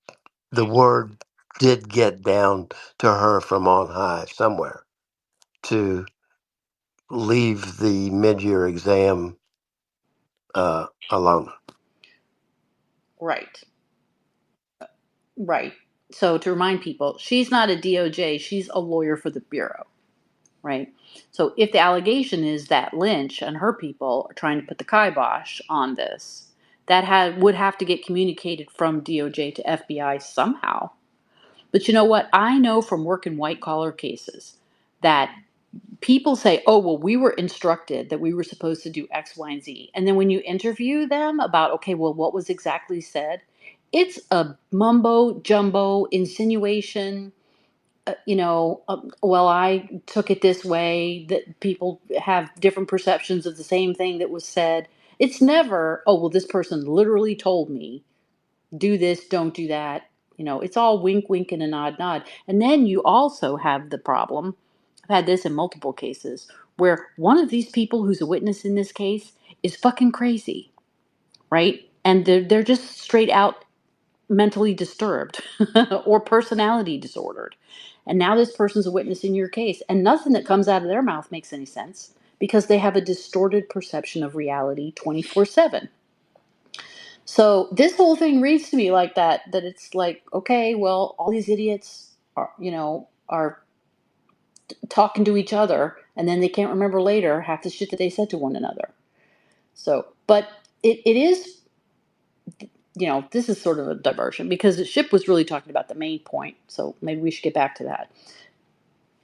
the word did get down to her from on high somewhere to leave the mid-year exam alone. Right. Right. So to remind people, she's not a DOJ, she's a lawyer for the Bureau, right? So if the allegation is that Lynch and her people are trying to put the kibosh on this, would have to get communicated from DOJ to FBI somehow. But you know what? I know from working white collar cases that people say, oh, well, we were instructed that we were supposed to do X, Y, and Z. And then when you interview them about, okay, well, what was exactly said? It's a mumbo jumbo insinuation. Well, I took it this way, that people have different perceptions of the same thing that was said. It's never, oh, well, this person literally told me, do this, don't do that. It's all wink, wink, and a nod, nod. And then you also have the problem. I've had this in multiple cases where one of these people who's a witness in this case is fucking crazy, right? And they're just straight out mentally disturbed or personality disordered. And now this person's a witness in your case, and nothing that comes out of their mouth makes any sense because they have a distorted perception of reality 24/7. So this whole thing reads to me like that it's like, okay, well, all these idiots are talking to each other, and then they can't remember later half the shit that they said to one another. So, but it is, this is sort of a diversion because the ship was really talking about the main point. So maybe we should get back to that.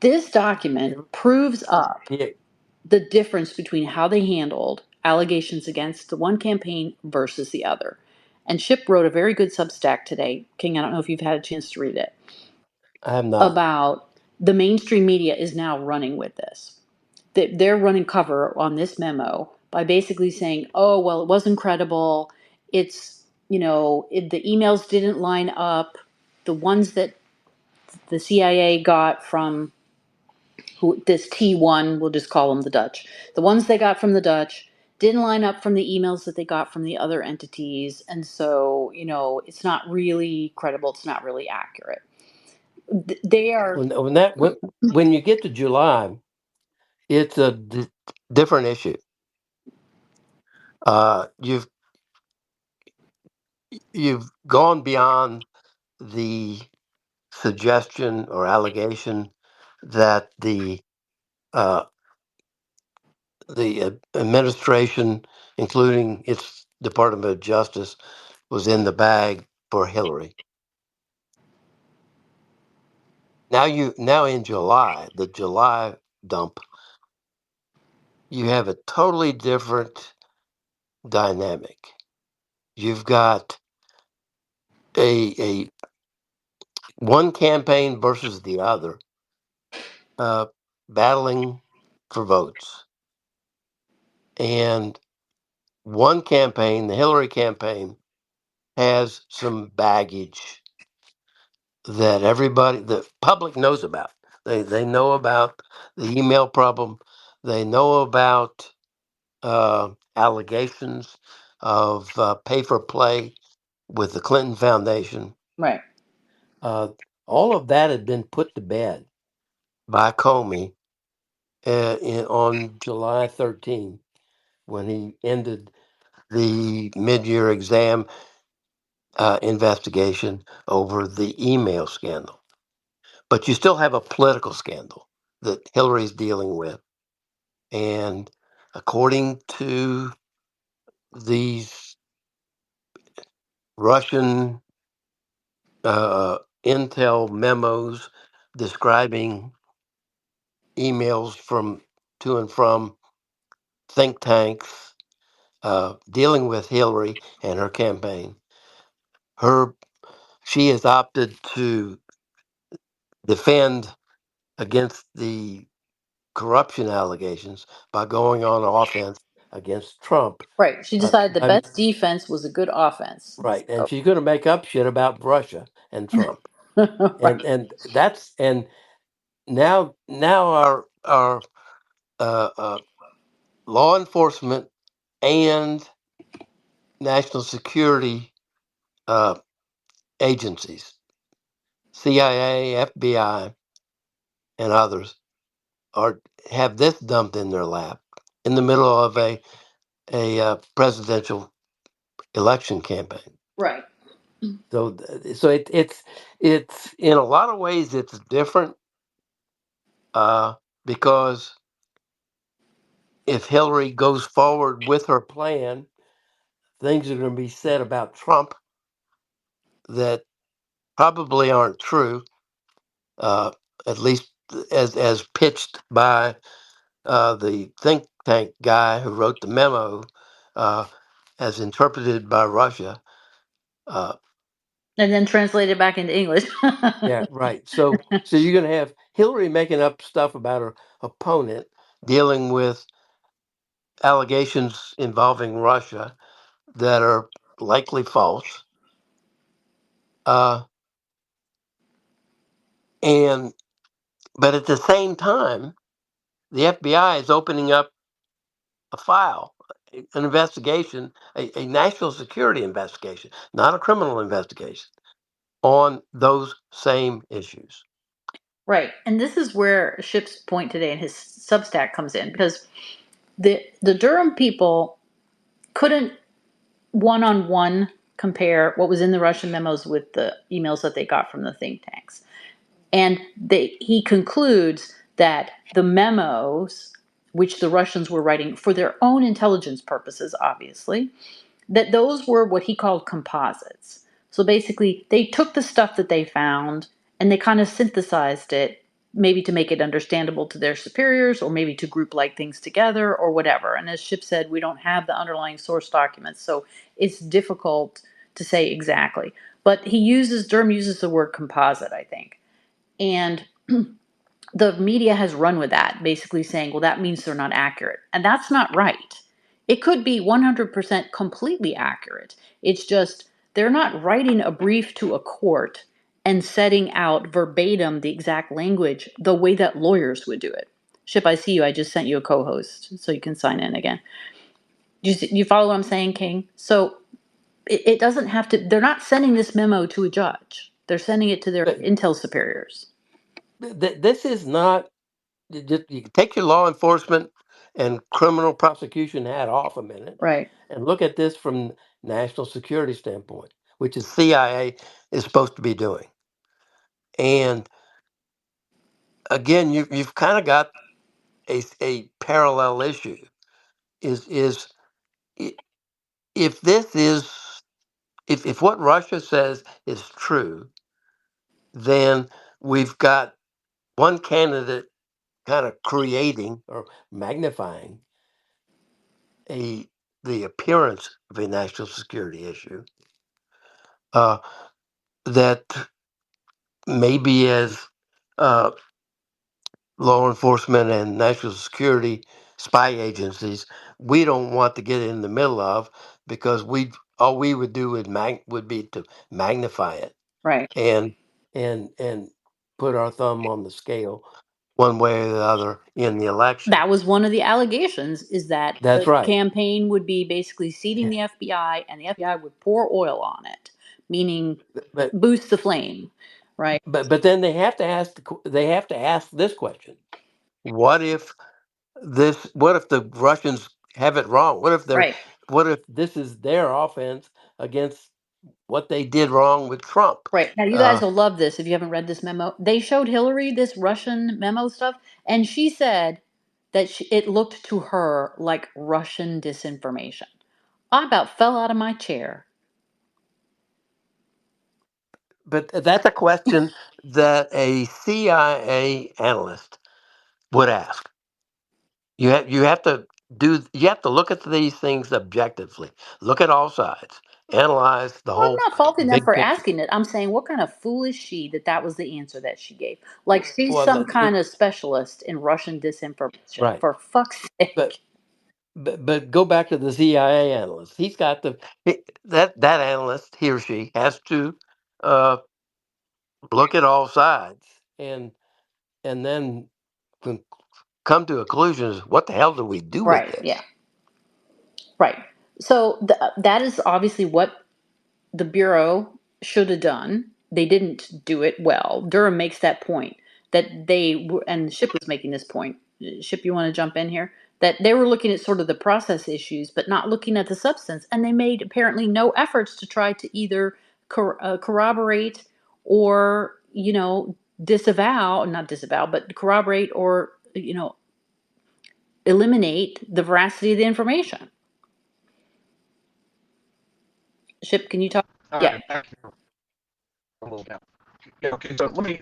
This document proves up Yeah, the difference between how they handled allegations against the one campaign versus the other. And Ship wrote a very good Substack today. King, I don't know if you've had a chance to read it, I have not. about the mainstream media is now running with this. They're running cover on this memo by basically saying, oh, well, it wasn't credible. The emails didn't line up. The ones that the CIA got from this T1, we'll just call them the Dutch. The ones they got from the Dutch didn't line up from the emails that they got from the other entities. And so, it's not really credible. It's not really accurate. They are, When you get to July, it's a different issue. You've gone beyond the suggestion or allegation that uh, the administration, including its Department of Justice, was in the bag for Hillary. Now in July, the July dump, you have a totally different dynamic. You've got a one campaign versus the other, uh, battling for votes, and one campaign, the Hillary campaign, has some baggage that the public knows about. They know about the email problem. They know about allegations of pay for play with the Clinton Foundation. right. Uh, all of that had been put to bed by Comey on July 13 when he ended the mid-year exam investigation over the email scandal. But you still have a political scandal that Hillary's dealing with. And according to these Russian intel memos describing emails from to and from think tanks dealing with Hillary and her campaign, her she has opted to defend against the corruption allegations by going on offense against Trump. Right. She decided the By, best defense was a good offense. right, and So, she's going to make up shit about Russia and Trump, right. and that's and now our uh, uh, law enforcement and national security uh, agencies, CIA, FBI, and others, are have this dumped in their lap in the middle of a presidential election campaign. Right. So it's in a lot of ways it's different uh, because if Hillary goes forward with her plan, things are going to be said about Trump that probably aren't true, uh, at least as pitched by the think tank guy who wrote the memo, uh, as interpreted by Russia. Uh, And then translated back into English. yeah, right. So you're going to have Hillary making up stuff about her opponent, dealing with allegations involving Russia that are likely false, uh, and but at the same time, the FBI is opening up a file, an investigation, a national security investigation, not a criminal investigation, on those same issues. Right. And this is where Ship's point today in his Substack comes in, because the Durham people couldn't one on one compare what was in the Russian memos with the emails that they got from the think tanks. And he concludes that the memos, which the Russians were writing for their own intelligence purposes, obviously, that those were what he called composites. So basically, they took the stuff that they found and they kind of synthesized it, maybe to make it understandable to their superiors, or maybe to group like things together, or whatever. And as Ship said, we don't have the underlying source documents, so it's difficult to say exactly. But Durham uses the word composite, I think. And the media has run with that, basically saying, well, that means they're not accurate. And that's not right. It could be 100% completely accurate. It's just they're not writing a brief to a court and setting out verbatim the exact language the way that lawyers would do it. Ship, I see you. I just sent you a co host so you can sign in again. You follow what I'm saying, King? So it doesn't have to, they're not sending this memo to a judge, they're sending it to their intel superiors. This is not. You take your law enforcement and criminal prosecution hat off a minute Right. and look at this from national security standpoint, which is CIA is supposed to be doing. And again, you've kind of got a parallel issue. Is i- if this is if what Russia says is true, then we've got one candidate kind of creating or magnifying a the appearance of a national security issue, uh, that maybe as uh, law enforcement and national security spy agencies, we don't want to get in the middle of, because we all we would do would be to magnify it Right. and and put our thumb on the scale one way or the other in the election. That was one of the allegations, is that That's the right. campaign would be basically seeding Yeah. the FBI and the FBI would pour oil on it, meaning But boost the flame, right? but then they have to ask they have to ask this question: What if what if the Russians have it wrong? Right. What if this is their offense against what they did wrong with Trump? Right. Now you guys Uh, will love this if you haven't read this memo. They showed Hillary this Russian memo stuff, and she said that it looked to her like Russian disinformation. I about fell out of my chair. but that's a question that a CIA analyst would ask. You have to look at these things objectively. Look at all sides analyze the Well, I'm whole not faulting them big for picture. asking it. I'm saying, what kind of fool is she that that was the answer that she gave? Like she's Well, some kind of specialist in Russian disinformation. right, For fuck's but sake. but go back to the CIA analyst. He's got that analyst, he or she, has to uh, look at all sides and then con- come to a conclusion: is what the hell do we do with Right. this? Yeah. Right. So that is obviously what the Bureau should have done. They didn't do it well. Durham makes that point that and Ship was making this point. Ship, you want to jump in here? That they were looking at sort of the process issues, but not looking at the substance. And they made apparently no efforts to try to either corroborate or, disavow, not disavow, but corroborate or, eliminate the veracity of the information. Ship, can you talk? All Yeah. right, back here a little bit. Yeah, okay, so let me.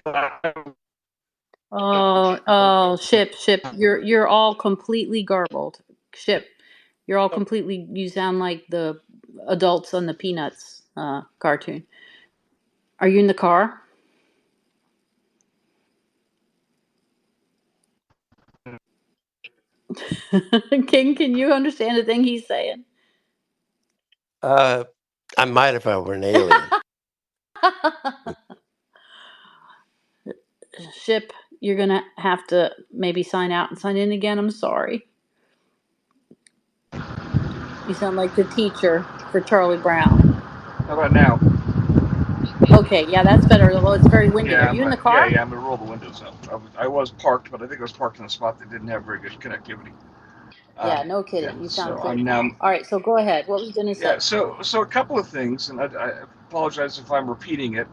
Oh, Ship, you're all completely garbled. Ship, you're all completely. You sound like the adults on the Peanuts cartoon. Are you in the car? King, can you understand the thing he's saying? Uh, I might if I were an alien. Ship, you're gonna have to maybe sign out and sign in again. I'm sorry. You sound like the teacher for Charlie Brown. How about now? Okay, yeah, that's better. Although it's very windy. Are Yeah, you in the yeah, car? yeah. I'm gonna roll the windows up. I was parked, but I think I was parked in a spot that didn't have very good connectivity. Yeah, no Yeah, kidding. You sound so clear I'm now. now. All right, so go ahead. What were you gonna Yeah, say? so a couple of things, and I apologize if I'm repeating it,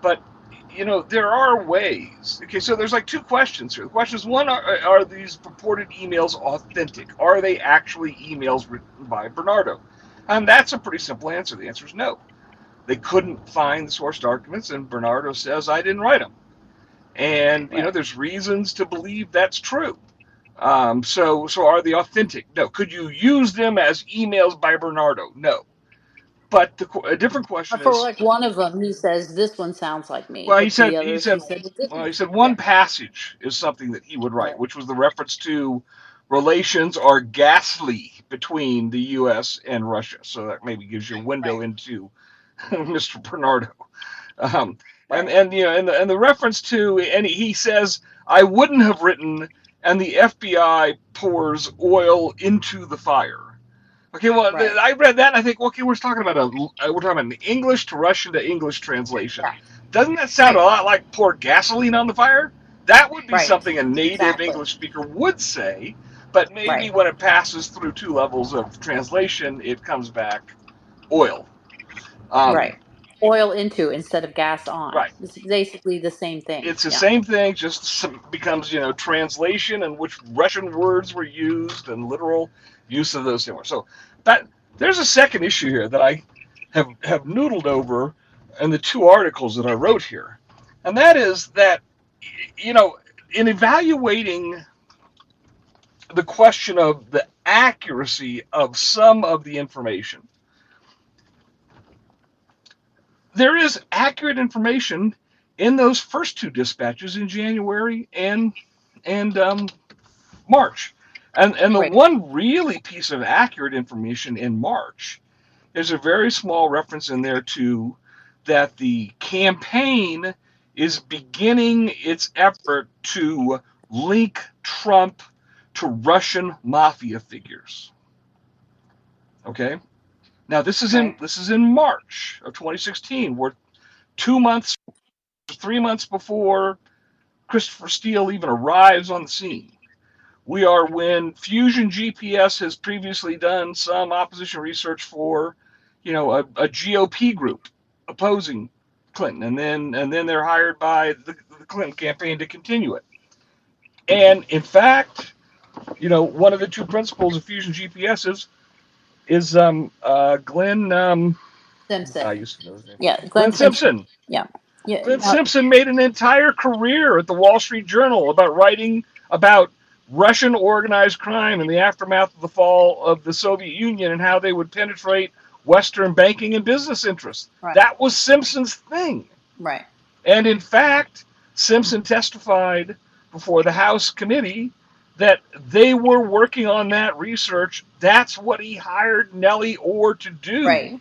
but there are ways. Okay, so there's like two questions here. The question is, one, are these purported emails authentic? Are they actually emails written by Bernardo? And that's a pretty simple answer. The answer is no. They couldn't find the source documents, and Bernardo says I didn't write them. And Right. there's reasons to believe that's true. So are they authentic? No. Could you use them as emails by Bernardo? No. But a different question For is, like one of them, he says this one sounds like me, well, he but for said the he others, said he said it well, didn't. he said Yeah. one passage is something that he would write, Right. which was the reference to relations are ghastly between the U.S. and Russia. So that maybe gives you a window Right. into Mr. Bernardo. Um, and Right. and and the reference to, and he says I wouldn't have written, and the FBI pours oil into the fire. Okay, well, Right. I read that and I think, okay, we're talking about an English to Russian to English translation. Yeah. Doesn't that sound a Right. lot like pour gasoline on the fire? That would be Right. something a native Exactly. English speaker would say, but maybe Right. when it passes through two levels of translation, it comes back oil. Um, Right. Oil into instead of gas on. right. It's basically the same thing. It's the Yeah. same thing, just becomes translation and which Russian words were used and literal use of those things. So that there's a second issue here that I have noodled over in the two articles that I wrote here, and that is that in evaluating the question of the accuracy of some of the information, there is accurate information in those first two dispatches in January and March. And the Right. one really piece of accurate information in March, there's a very small reference in there to that the campaign is beginning its effort to link Trump to Russian mafia figures. Okay? Now Right. this is in March of 2016. We're 2 months, 3 months before Christopher Steele even arrives on the scene. We are when Fusion GPS has previously done some opposition research for, a GOP group opposing Clinton, and then they're hired by the Clinton campaign to continue it. And in fact, one of the two principals of Fusion GPS is Glenn. I Simpson. used to know his name. Yeah. Glenn Glenn Simpson. Simpson. Yeah. Yeah. Glenn Simpson made an entire career at the Wall Street Journal about writing about Russian organized crime in the aftermath of the fall of the Soviet Union and how they would penetrate Western banking and business interests. Right. That was Simpson's thing. Right. And in fact, Simpson testified before the House committee that they were working on that research. That's what he hired Nellie Orr to Right. do,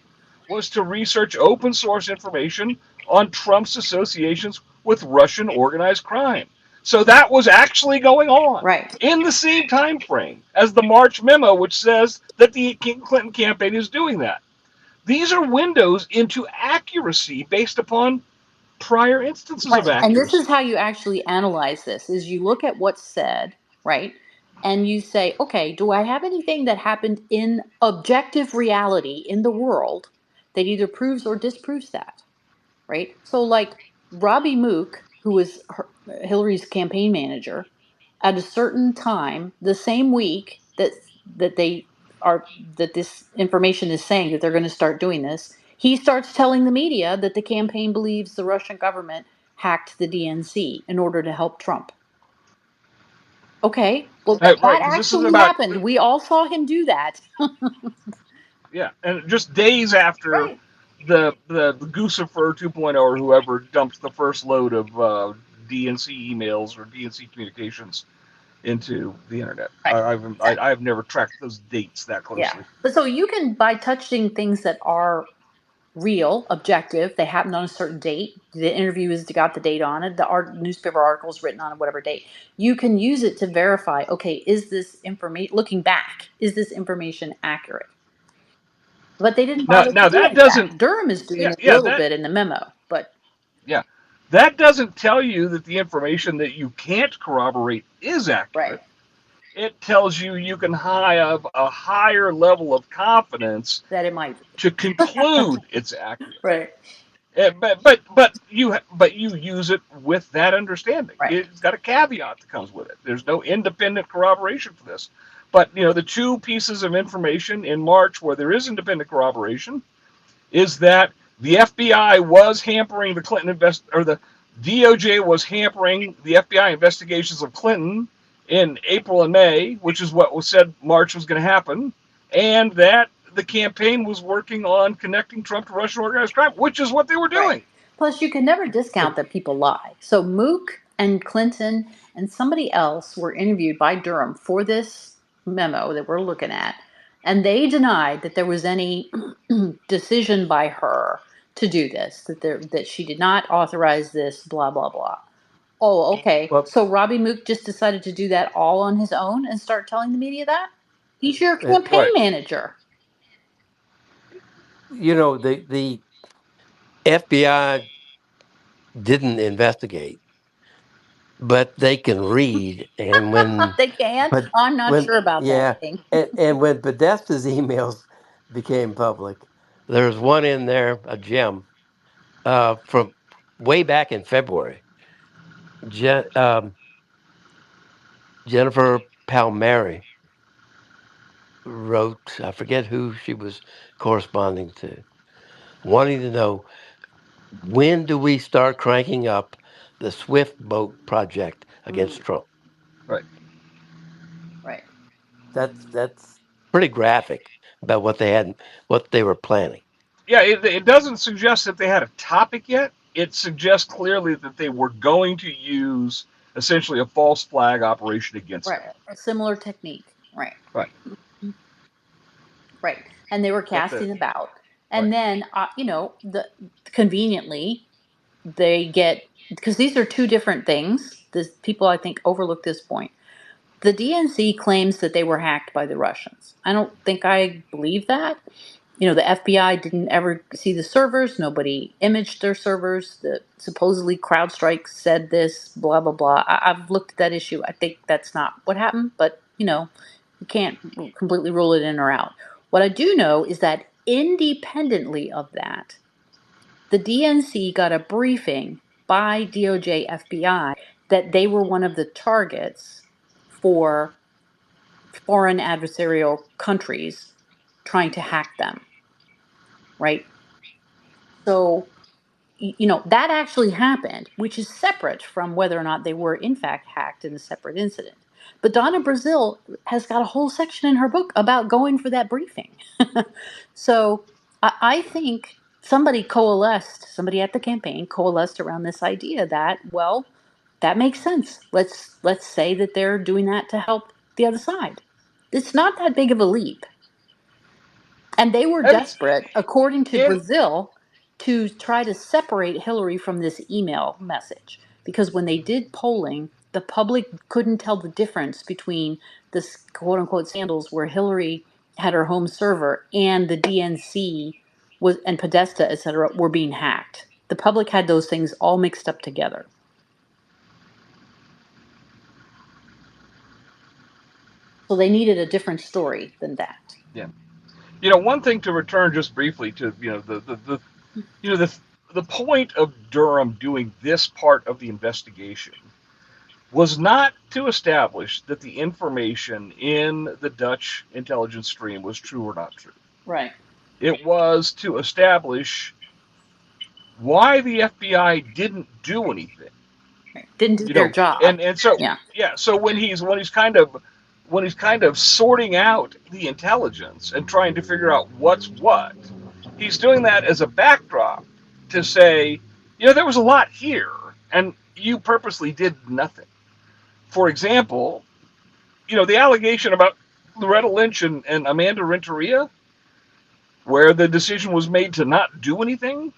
was to research open source information on Trump's associations with Russian organized crime. So that was actually going on Right. in the same time frame as the March memo, which says that the Clinton campaign is doing that. These are windows into accuracy based upon prior instances of Right. And this is accuracy. how you actually analyze this is you look at what's said, right? And you say, okay, do I have anything that happened in objective reality in the world that either proves or disproves that, right? So like Robbie Mook, who was Hillary's campaign manager, at a certain time, the same week that they are that this information is saying that they're going to start doing this, he starts telling the media that the campaign believes the Russian government hacked the DNC in order to help Trump. Okay, well Right, that because this is actually about, happened. We all saw him do that. yeah, and just days after Right. the Guccifer 2.0 or whoever dumped the first load of DNC emails or DNC communications into the internet. Right. Exactly. I've never tracked those dates that Yeah. closely. But so you can, by touching things that are real, objective. They happened on a certain date. The interview has got the date on it. The newspaper article is written on whatever date. You can use it to verify. Okay, is this information? Looking back, is this information accurate? But they didn't Now, bother to now do that any of doesn't, that. Durham is doing yeah, it a yeah, little that, bit in the memo, but yeah, that doesn't tell you that the information that you can't corroborate is right, accurate. It tells you you can have a higher level of confidence that it might be. to conclude it's accurate. Right, But you use it with that understanding. right, It's got a caveat that comes with it. There's no independent corroboration for this. But the two pieces of information in March where there is independent corroboration is that the FBI was hampering the Clinton or the DOJ was hampering the FBI investigations of Clinton in April and May, which is what was said March was going to happen, and that the campaign was working on connecting Trump to Russian organized crime, which is what they were right. doing. Plus, you can never So, discount that people lie. So Mook and Clinton and somebody else were interviewed by Durham for this memo that we're looking at, and they denied that there was any decision by her to do this, that she did not authorize this, blah blah blah. Oh, okay. Well, So Robbie Mook just decided to do that all on his own and start telling the media that? He's your uh, campaign right. manager. the FBI didn't investigate, but they can read. And when, They can. but I'm not when, sure about that yeah, thing. and when Podesta's emails became public, there's one in there, a gem, from way back in February. Je- um, Jennifer Palmieri wrote, I forget who she was corresponding to, wanting to know, when do we start cranking up the Swift boat project Mm, against Trump? Right. right. That's pretty graphic about what they were planning. Yeah, it doesn't suggest that they had a topic yet. It suggests clearly that they were going to use essentially a false flag operation against Right. him. A similar technique. Right. Right. Right. And they were But the casting about. right. And then, the conveniently they get, because these are two different things. This people I think overlook this point. The DNC claims that they were hacked by the Russians. I don't think I believe that. The FBI didn't ever see the servers. Nobody imaged their servers. The supposedly CrowdStrike said this, blah, blah, blah. I've looked at that issue. I think that's not what happened, but, you can't completely rule it in or out. What I do know is that independently of that, the DNC got a briefing by DOJ FBI that they were one of the targets for foreign adversarial countries trying to hack them, right? So, that actually happened, which is separate from whether or not they were in fact hacked in a separate incident. But Donna Brazil has got a whole section in her book about going for that briefing. So, I think somebody at the campaign coalesced around this idea that, well, that makes sense. Let's say that they're doing that to help the other side. It's not that big of a leap. And they were And desperate, according to and Brazil, to try to separate Hillary from this email message. Because when they did polling, the public couldn't tell the difference between this quote unquote scandals where Hillary had her home server and the DNC was and Podesta, et cetera, were being hacked. The public had those things all mixed up together. So they needed a different story than that. yeah, one thing to return just briefly to the you know the point of Durham doing this part of the investigation was not to establish that the information in the Dutch intelligence stream was true or not true. Right. It was to establish why the FBI didn't do anything. Right. Didn't do You their know, job. and so Yeah. yeah, so when he's kind of sorting out the intelligence and trying to figure out what's what, he's doing that as a backdrop to say, there was a lot here, and you purposely did nothing. For example, the allegation about Loretta Lynch and Amanda Renteria, where the decision was made to not do anything.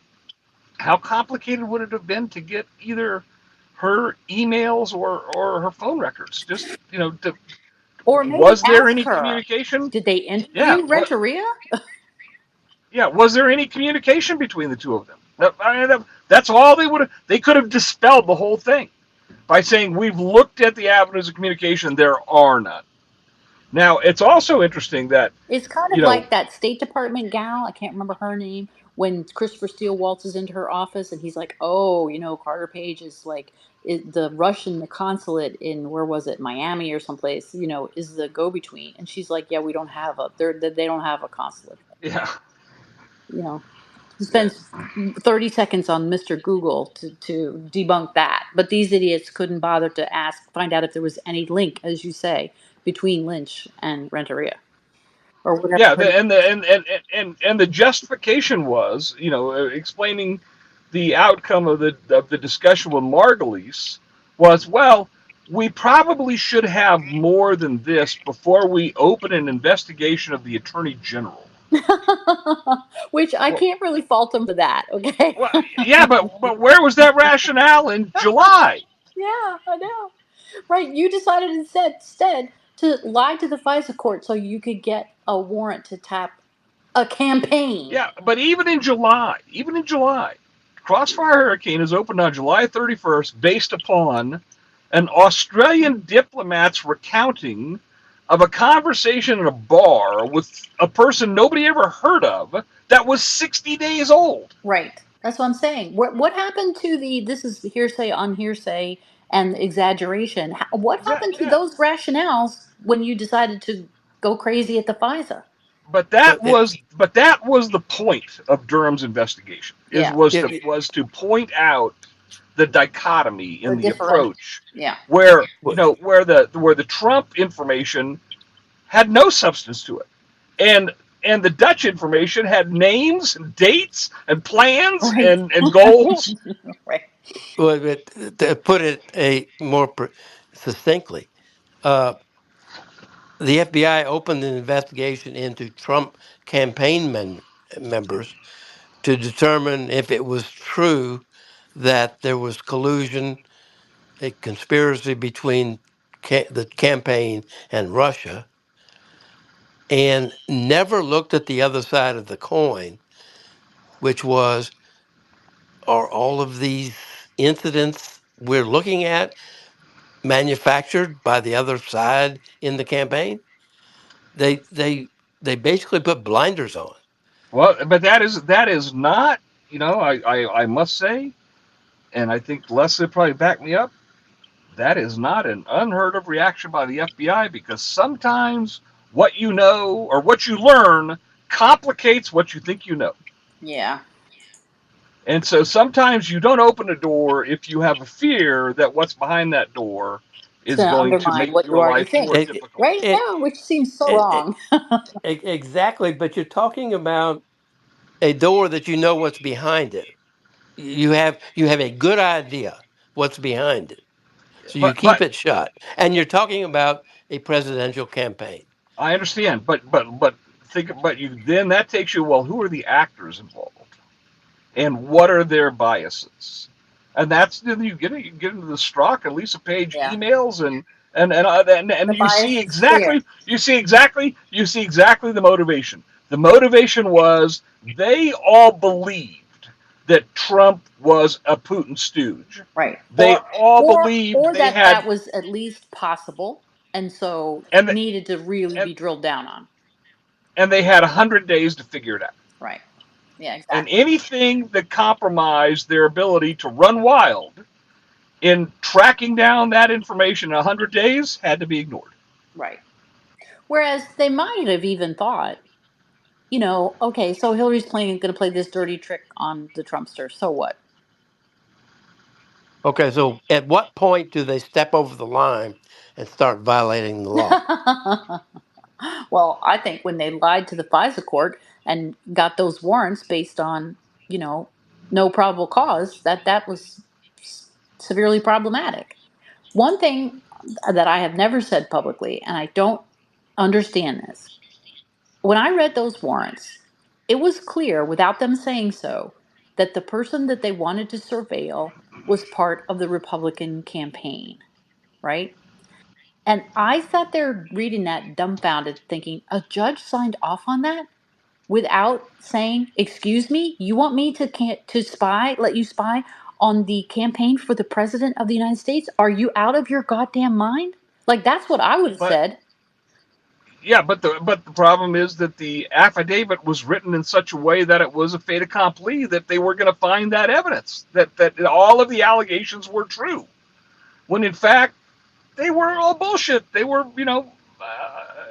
How complicated would it have been to get either her emails or her phone records? Just, Or maybe was there ask any her, communication? did they Yeah, interview what? Renteria? Yeah, was there any communication between the two of them? That's all they would have. They could have dispelled the whole thing by saying we've looked at the avenues of communication. There are none. Now, it's also interesting that It's kind of you know, like that State Department gal, I can't remember her name, when Christopher Steele waltzes into her office and he's like, oh, Carter Page is like, the Russian consulate in, where was it, Miami or someplace, is the go-between. And she's like, yeah, we don't have they don't have a consulate. yeah, You know, he yeah, spends 30 seconds on Mr. Google to debunk that. But these idiots couldn't bother to find out if there was any link, as you say, between Lynch and Renteria or whatever yeah. her name. And the justification was, explaining the outcome of the discussion with Margulies was, well, we probably should have more than this before we open an investigation of the Attorney General. Which I Well, can't really fault him for that, okay? well, yeah, but where was that rationale in July? Yeah, I know. Right, you decided instead to lie to the FISA court so you could get a warrant to tap a campaign. Yeah, but even in July, Crossfire Hurricane is opened on July 31st based upon an Australian diplomat's recounting of a conversation in a bar with a person nobody ever heard of that was 60 days old. Right. That's what I'm saying. What happened to this is hearsay on hearsay and exaggeration. What happened to Yeah, those rationales when you decided to go crazy at the FISA? but Well, that was the point of Durham's investigation. Is Yeah, was it, to it, was to point out the dichotomy the in the differential. approach, Yeah. where well, where the Trump information had no substance to it, and the Dutch information had names and dates and plans Right. and goals. Right. to put it more succinctly, uh, the FBI opened an investigation into Trump campaign members to determine if it was true that there was collusion, a conspiracy between the campaign and Russia, and never looked at the other side of the coin, which was, are all of these incidents we're looking at manufactured by the other side in the campaign? They they they basically put blinders on. Well, but that is not. I must say, and I think Leslie probably back me up. That is not an unheard of reaction by the FBI, because sometimes what you know or what you learn complicates what you think you know. Yeah. And so sometimes you don't open a door if you have a fear that what's behind that door It's is going to going to undermine make what you your already life think. more It, difficult. Right? it, Yeah, which seems so it, it, wrong. exactly, but you're talking about a door that you know what's behind it. You have a good idea what's behind it. So you keep But it shut. And you're talking about a presidential campaign. I understand. But think. But you then that takes you. Well, who are the actors involved, and what are their biases? And that's then you get into the Strzok and Lisa Page Yeah. emails and The you see bias is clear. exactly the motivation. The motivation was they all believed that Trump was a Putin stooge. Right. They all believed Or they that had that was at least possible, and so and needed to really and be drilled down on. and they had 100 days to figure it out. Right. Yeah, And exactly. anything that compromised their ability to run wild in tracking down that information in 100 days had to be ignored. Right. Whereas they might have even thought, okay, so Hillary's going to play this dirty trick on the Trumpster. So what? Okay, so at what point do they step over the line and start violating the law? Well, I think when they lied to the FISA court and got those warrants based on, you know, no probable cause, that was severely problematic. One thing that I have never said publicly, and I don't understand this, when I read those warrants, it was clear without them saying so that the person that they wanted to surveil was part of the Republican campaign, right? And I sat there reading that dumbfounded, thinking, a judge signed off on that without saying, "Excuse me, you want me to spy, let you spy on the campaign for the president of the United States? Are you out of your goddamn mind?" Like that's what I would have But said. yeah, but the problem is that the affidavit was written in such a way that it was a fait accompli that they were going to find that evidence that all of the allegations were true, when in fact they were all bullshit. They were,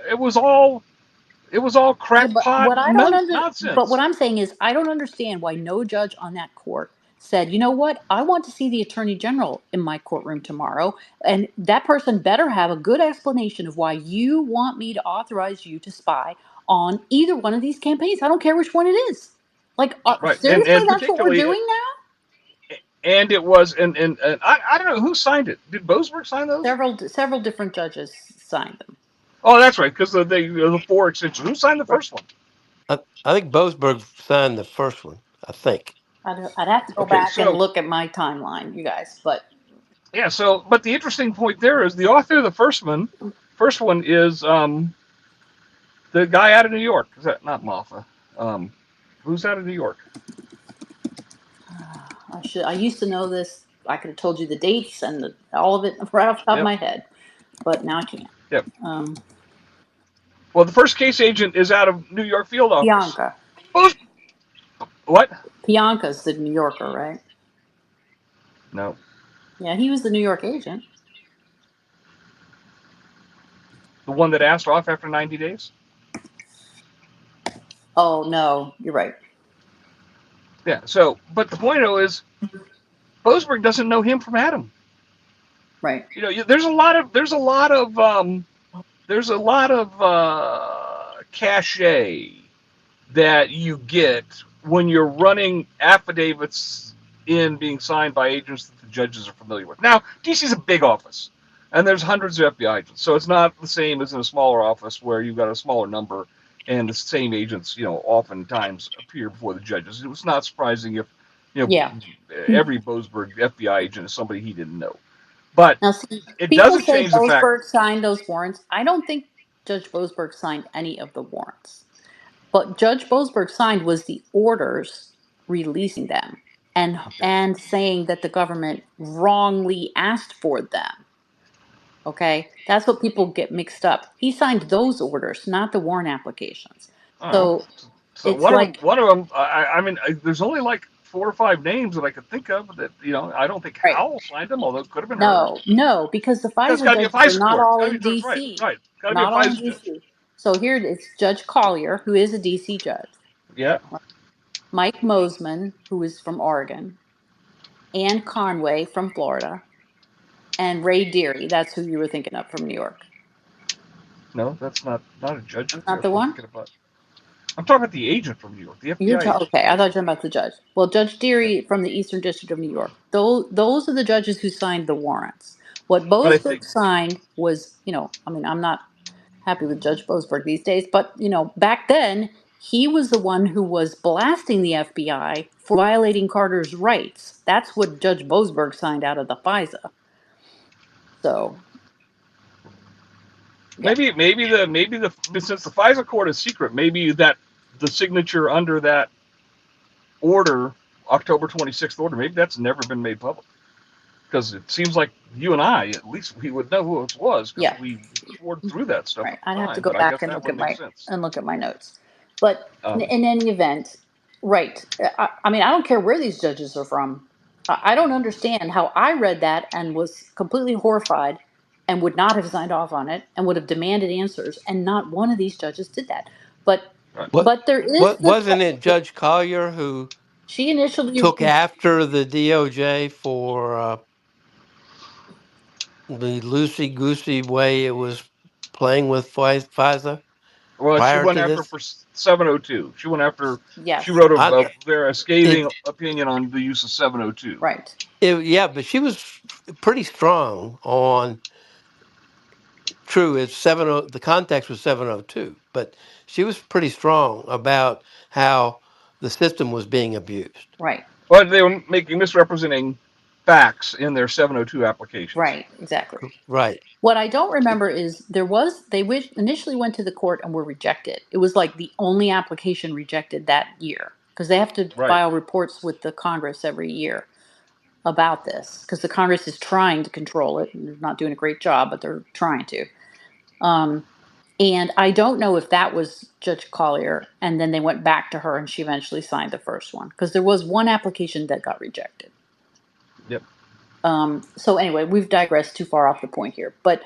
it was all Yeah, but crackpot but what nonsense. I'm saying is I don't understand why no judge on that court said, "You know what? I want to see the attorney general in my courtroom tomorrow, and that person better have a good explanation of why you want me to authorize you to spy on either one of these campaigns. I don't care which one it is." Like, Right, seriously, and that's what we're particularly, doing now? and it was, and I don't know who signed it. Did Boasberg sign those? Several different judges signed them. Oh, that's right, because the four extensions. Who signed the Right. first one? I think Boasberg signed the first one, I think. I'd have to go Okay, back and so look at my timeline, you guys, but yeah, but the interesting point there is the author of the first one is the guy out of New York. Is that not Moffat? Um, who's out of New York? I used to know this. I could have told you the dates and all of it right off the top of Yep, my head, but now I can't. yep. Um, Well, the first case agent is out of New York field office. Pianka. Boas- what? Pianka's the New Yorker, right? No. Yeah, he was the New York agent. The one that asked off after 90 days? Oh no, you're right. Yeah, so, but the point though is, Boasberg doesn't know him from Adam. Right. There's a lot of cachet that you get when you're running affidavits in being signed by agents that the judges are familiar with. Now, DC's a big office, and there's hundreds of FBI agents, so it's not the same as in a smaller office where you've got a smaller number and the same agents, oftentimes appear before the judges. It was not surprising if, Yeah. every Boasberg FBI agent is somebody he didn't know. But Now, see, it people doesn't say change the fact. Boasberg signed those warrants. I don't think Judge Boasberg signed any of the warrants. What Judge Boasberg signed was the orders releasing them Okay. and saying that the government wrongly asked for them. Okay, that's what people get mixed up. He signed those orders, not the warrant applications. Oh, So so it's like, one of them. I mean, there's only like 4 or 5 names that I could think of that I don't think right? Howell signed them, although it could have been her. No, because the That's FISA got to be a judges are FISA not court. It's all got to in be that's right, D.C. right. Got to be a Not all in FISA judge. D.C. So here it's Judge Collier, who is a D.C. judge, Yeah. Mike Mosman, who is from Oregon, Ann Conway from Florida, and Ray Deary. That's who you were thinking of from New York. No, that's not a judge. That's Who not the else am I one? thinking about? I'm talking about the agent from New York, the FBI agent. Okay. I thought you were talking about the judge. Well, Judge Deary from the Eastern District of New York. Those are the judges who signed the warrants. What But I Boasberg think signed was, I mean, I'm not happy with Judge Boasberg these days, but back then he was the one who was blasting the FBI for violating Carter's rights. That's what Judge Boasberg signed out of the FISA. So yeah, maybe the since the FISA court is secret, maybe that the signature under that order, October 26th order, maybe that's never been made public. Because it seems like you and I, at least, we would know who it was because yeah. we poured through that stuff Right. at I'd the have to time. go But I back guess and that would make sense. look at my notes. But Um, in any event, right. I mean, I don't care where these judges are from. I don't understand how I read that and was completely horrified and would not have signed off on it and would have demanded answers, and not one of these judges did that. But right. What there is what the wasn't it Judge Collier who she initially took after the DOJ for the loosey goosey way it was playing with FISA Well, she prior went to after this? for 702. She went after. She yes, wrote I a very it, scathing opinion on the use of 702. right, yeah, but she was pretty strong on. True, it's 70. The context was 702, but she was pretty strong about how the system was being abused. right, But they were making misrepresenting facts in their 702 applications. right, exactly. Right. What I don't remember is initially went to the court and were rejected. It was like the only application rejected that year because they have to Right. file reports with the Congress every year about this because the Congress is trying to control it. And they're not doing a great job, but they're trying to. Um, and I don't know if that was Judge Collier, and then they went back to her, and she eventually signed the first one because there was one application that got rejected. Yep. So anyway, we've digressed too far off the point here, but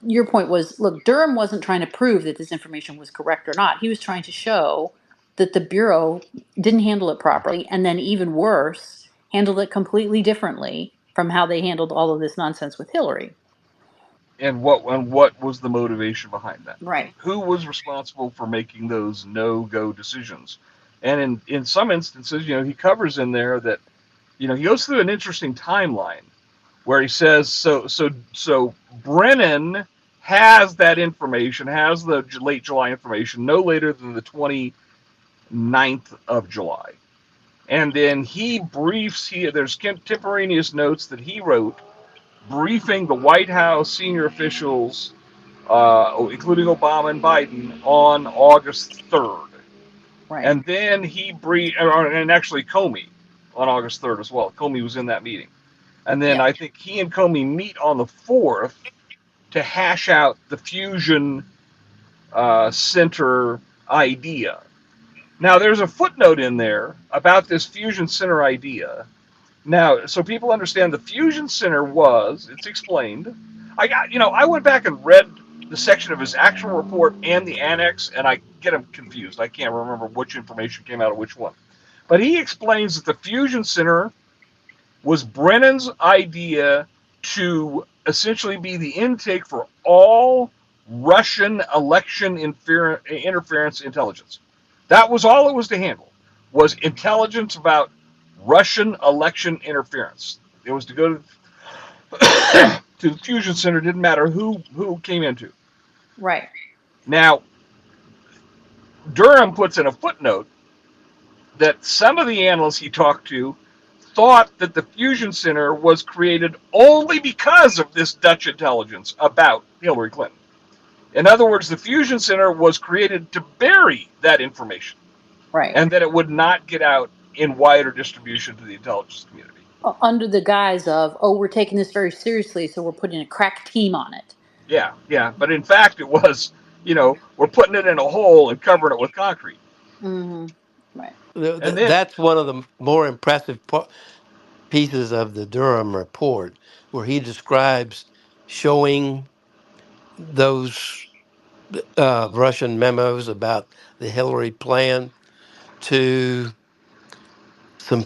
your point was, look, Durham wasn't trying to prove that this information was correct or not. He was trying to show that the Bureau didn't handle it properly, and then even worse, handled it completely differently from how they handled all of this nonsense with Hillary. And what was the motivation behind that? Right, Who was responsible for making those no-go decisions? And in some instances, he covers in there that he goes through an interesting timeline where he says so Brennan has that information, has the late July information no later than the 29th of July. And then he briefs, there's contemporaneous notes that he wrote briefing the White House senior officials, including Obama and Biden, on August 3rd. right, And then and actually Comey on August 3rd as well. Comey was in that meeting. And then yeah, I think he and Comey meet on the 4th to hash out the fusion center idea. Now, there's a footnote in there about this fusion center idea. Now, so people understand the fusion center it's explained. I went back and read the section of his actual report and the annex, and I get them confused. I can't remember which information came out of which one. But he explains that the fusion center was Brennan's idea to essentially be the intake for all Russian election interference intelligence. That was all it was to handle, was intelligence about Russian election interference. It was to go to the fusion center. Didn't matter who came into. right, Now Durham puts in a footnote that some of the analysts he talked to thought that the fusion center was created only because of this Dutch intelligence about Hillary Clinton. In other words, the fusion center was created to bury that information right. and that it would not get out in wider distribution to the intelligence community. Under the guise of, oh, we're taking this very seriously, so we're putting a crack team on it. Yeah, yeah. But in fact, it was, we're putting it in a hole and covering it with concrete. Hmm. Right, And then, That's one of the more impressive pieces of the Durham report, where he describes showing those Russian memos about the Hillary plan to some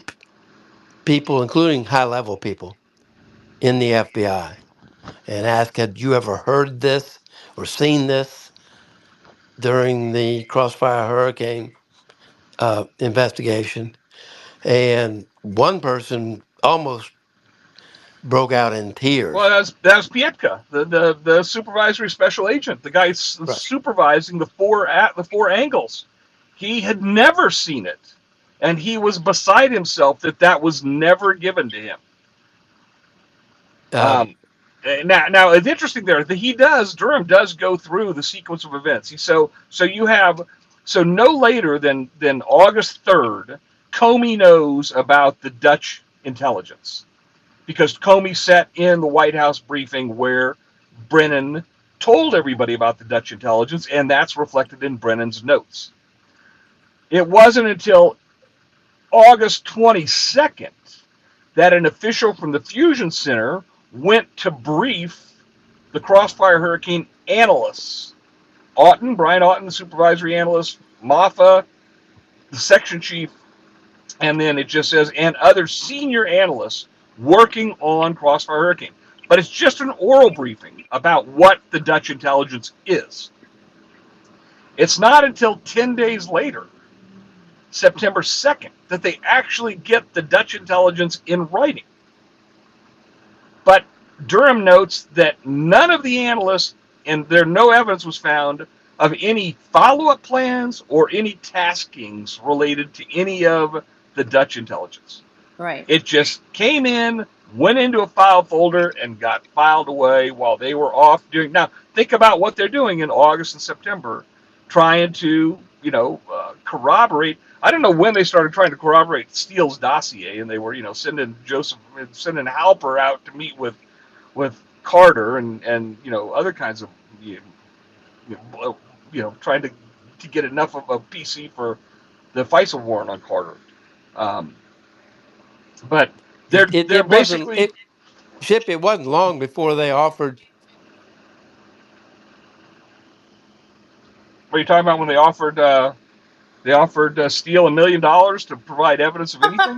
people, including high level people in the FBI, and ask, had you ever heard this or seen this? during the Crossfire Hurricane investigation, and one person almost broke out in Well, tears. that was Pietka, the supervisory special agent, the guy Right. supervising the four angles. He had never seen it, and he was beside himself that that was never given to him. Uh, Um, now it's interesting there that Durham does go through the sequence of events. So no later than August 3rd, Comey knows about the Dutch intelligence because Comey sat in the White House briefing where Brennan told everybody about the Dutch intelligence, and that's reflected in Brennan's notes. It wasn't until August 22nd that an official from the Fusion Center went to brief the Crossfire Hurricane analysts. Brian Oughton, the supervisory analyst, Moffa, the section chief, and then it just says, and other senior analysts working on Crossfire Hurricane. But it's just an oral briefing about what the Dutch intelligence is. It's not until 10 days later, September 2nd, that they actually get the Dutch intelligence in writing. But Durham notes that none of the analysts, and there no evidence was found of any follow-up plans or any taskings related to any of the Dutch intelligence. Right. It just came in, went into a file folder, and got filed away while they were off doing. Now, think about what they're doing in August and September, trying to, corroborate. I don't know when they started trying to corroborate Steele's dossier, and they were, sending Halper out to meet with Carter and other kinds of, trying to get enough of a PC for the FISA warrant on Carter. But they're it wasn't basically. it Ship. It wasn't long before they offered. What are you talking about when they offered Steele $1 million to provide evidence of anything,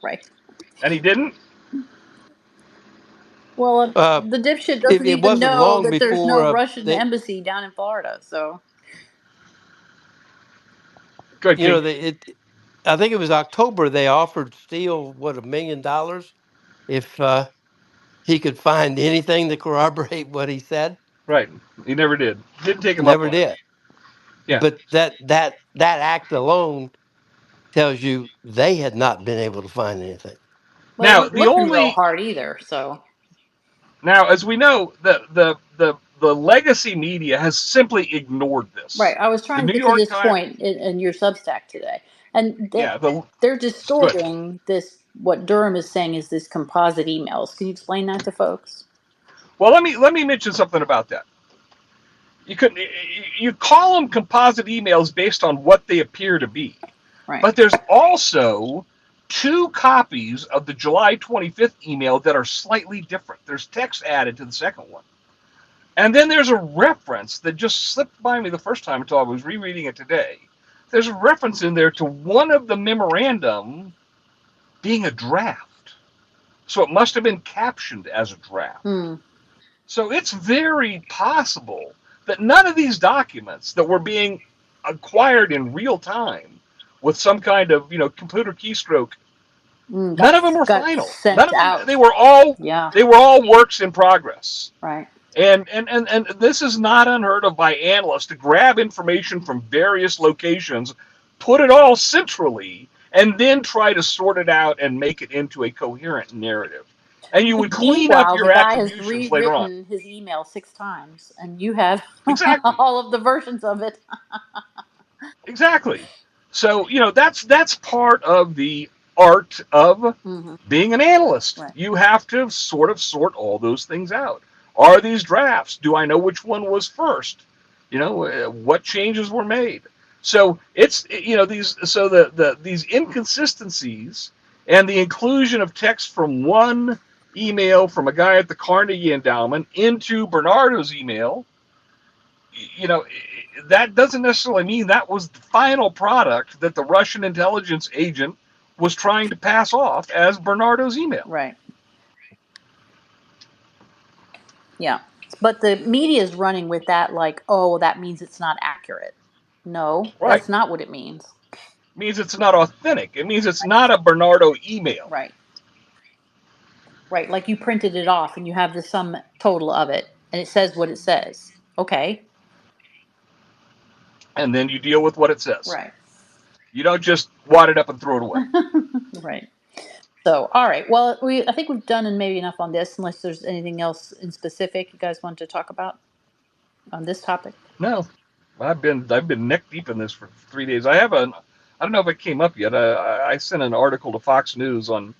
Right. and he didn't? Well, Uh, the dipshit it, doesn't it even wasn't know long that there's before no Russian they. embassy down in Florida. So, Good, You know, King. I think it was October. They offered Steele $1 million if he could find anything to corroborate what he said. Right. He never did. Didn't take him up Never on it. did. Yeah. But that act alone tells you they had not been able to find anything. well, they Now weren't the looking real only hard either. So, now as we know, the legacy media has simply ignored right. this. I was The trying to New get to York this Times. point in your Substack today, and Yeah. they're Good. distorting this. What Durham is saying is this composite emails. Can you explain that to folks? Well, let me mention something about that. You call them composite emails based on what they appear to be. Right. But there's also two copies of the July 25th email that are slightly different. There's text added to the second one. And then there's a reference that just slipped by me the first time until I was rereading it today. There's a reference in there to one of the memorandum being a draft. So it must have been captioned as a draft. Hmm. So it's very possible that none of these documents that were being acquired in real time with some kind of computer keystroke, Got none of them were got final. None sent of them. out. Yeah. They were all works in progress. Right. And this is not unheard of by analysts to grab information from various locations, put it all centrally, and then try to sort it out and make it into a coherent narrative. And you would clean up Meanwhile, the your guy has attributions later on. rewritten his email 6 times, and you have Exactly. all of the versions of it. Exactly. So, that's part of the art of Hmm. being an analyst. Right. You have to sort of sort all those things out. Are these drafts? Do I know which one was first? What changes were made? So it's these inconsistencies and the inclusion of text from one email from a guy at the Carnegie Endowment into Bernardo's email, you know, that doesn't necessarily mean that was the final product that the Russian intelligence agent was trying to pass off as Bernardo's email. Right. Yeah. But the media is running with that like, oh, that means it's not accurate. No, Right. that's not what it means. It means it's not authentic. It means it's not a Bernardo email. Right. Right. Like you printed it off and you have the sum total of it and it says what it says. Okay. And then you deal with what it says. Right. You don't just wad it up and throw it away. Right. So, all right. Well, I think we've done maybe enough on this, unless there's anything else in specific you guys want to talk about on this topic. No, I've been neck deep in this for 3 days. I don't know if it came up yet. I sent an article to Fox News on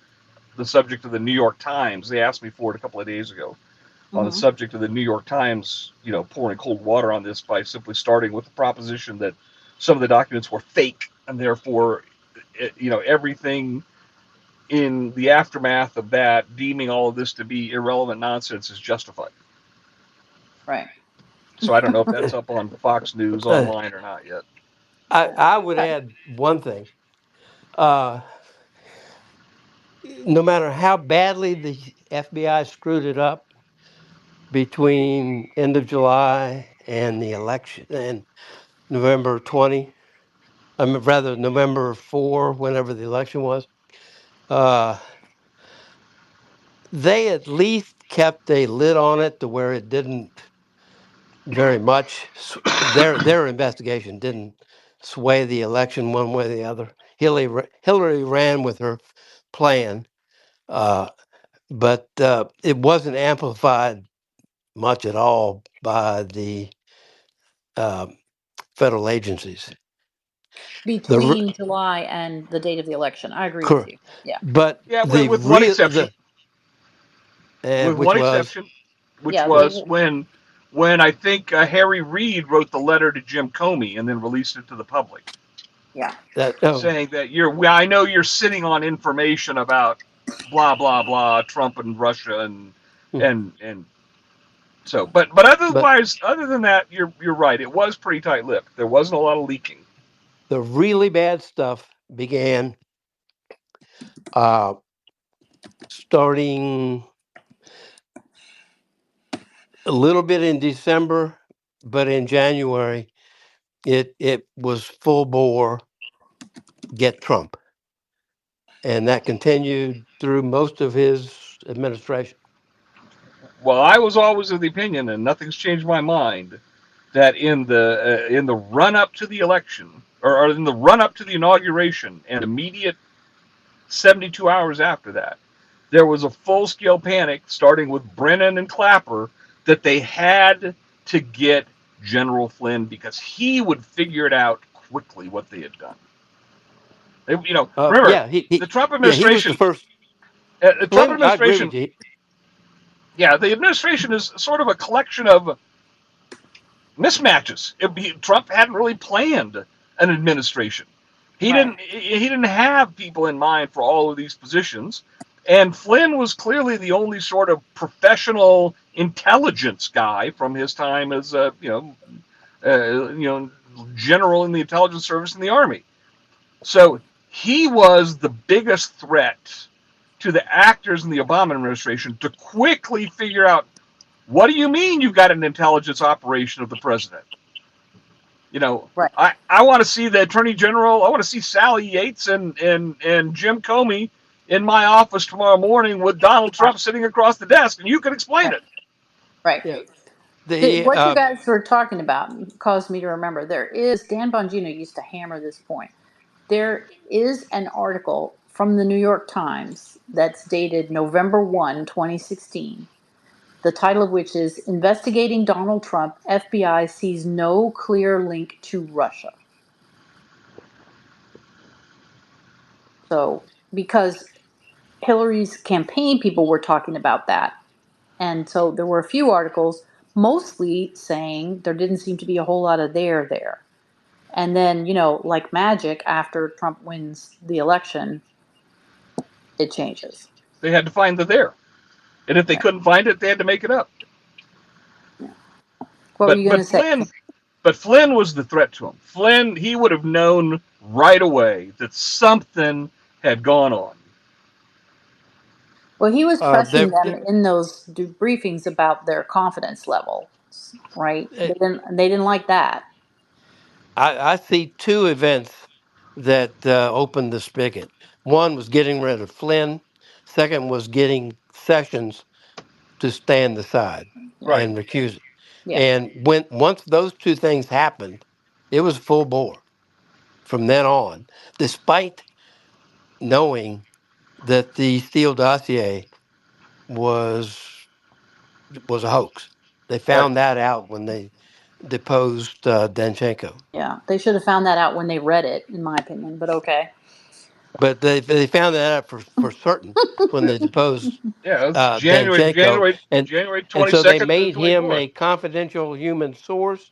the subject of the New York Times. They asked me for it a couple of days ago on the Mm-hmm. subject of the New York Times, pouring cold water on this by simply starting with the proposition that some of the documents were fake, and therefore, everything in the aftermath of that, deeming all of this to be irrelevant nonsense, is justified. Right. So I don't know if that's up on Fox News Uh, online or not yet. I would Okay. add one thing. Uh, no matter how badly the FBI screwed it up between end of July and the election and November 20, rather November 4, whenever the election was, uh, they at least kept a lid on it to where it didn't very much. Their investigation didn't sway the election one way or the other. Hillary ran with her plan, uh, but it wasn't amplified much at all by the uh, federal agencies. Between July and the date of the election. I agree with Correct. you. Yeah. But Yeah, the with one real exception. With which one was exception, which Yeah. was when I think Harry Reid wrote the letter to Jim Comey and then released it to the public, Yeah. that saying that I know you're sitting on information about blah blah blah Trump and Russia and so, but but otherwise, other than that, you're right. It was pretty tight-lipped. There wasn't a lot of leaking. the really bad stuff began uh, starting a little bit in December, but in January it was full bore get Trump, and that continued through most of his administration. Well, I was always of the opinion, and nothing's changed my mind, that in the run up to the election, or in the run up to the inauguration, and immediate 72 hours after that, there was a full scale panic, starting with Brennan and Clapper, that they had to get General Flynn because he would figure it out quickly what they had done. Remember Yeah, he the Trump yeah he was the administration. first. The Trump I agree with administration, you. yeah, the administration is sort of a collection of mismatches. Trump hadn't really planned an administration. He Right. didn't. He didn't have people in mind for all of these positions, and Flynn was clearly the only sort of professional intelligence guy from his time as general in the intelligence service in the army. So he was the biggest threat to the actors in the Obama administration to quickly figure out, what do you mean you've got an intelligence operation of the president? Right. I want to see the Attorney General. I want to see Sally Yates and Jim Comey in my office tomorrow morning with Donald Trump sitting across the desk, and you can explain Right. it. Right. Yeah, the What you guys were talking about caused me to remember Dan Bongino used to hammer this point. There is an article from the New York Times that's dated November 2016. The title of which is Investigating Donald Trump, FBI Sees No Clear Link to Russia. So, because Hillary's campaign people were talking about that. And so there were a few articles mostly saying there didn't seem to be a whole lot of there. And then, like magic, after Trump wins the election, it changes. They had to find the there, and if they Right. couldn't find it, they had to make it up. Yeah. What were But you going to but say? Flynn was the threat to him. Flynn, he would have known right away that something had gone on. Well, he was They, pressing them in those briefings about their confidence level, right? eh, They didn't like that. I see two events that opened the spigot. One was getting rid of Flynn. Second was getting Sessions to stand aside Right. and recuse it. Yeah. And once those two things happened, it was full bore from then on, despite knowing that the Steele dossier was was a hoax. They Right. found that out when they deposed Danchenko. Yeah. They should have found that out when they read it, in my opinion, but okay. But they found that out for certain when they deposed Yeah, it's Danchenko, January and so they 22nd to made him 24th. a confidential human source,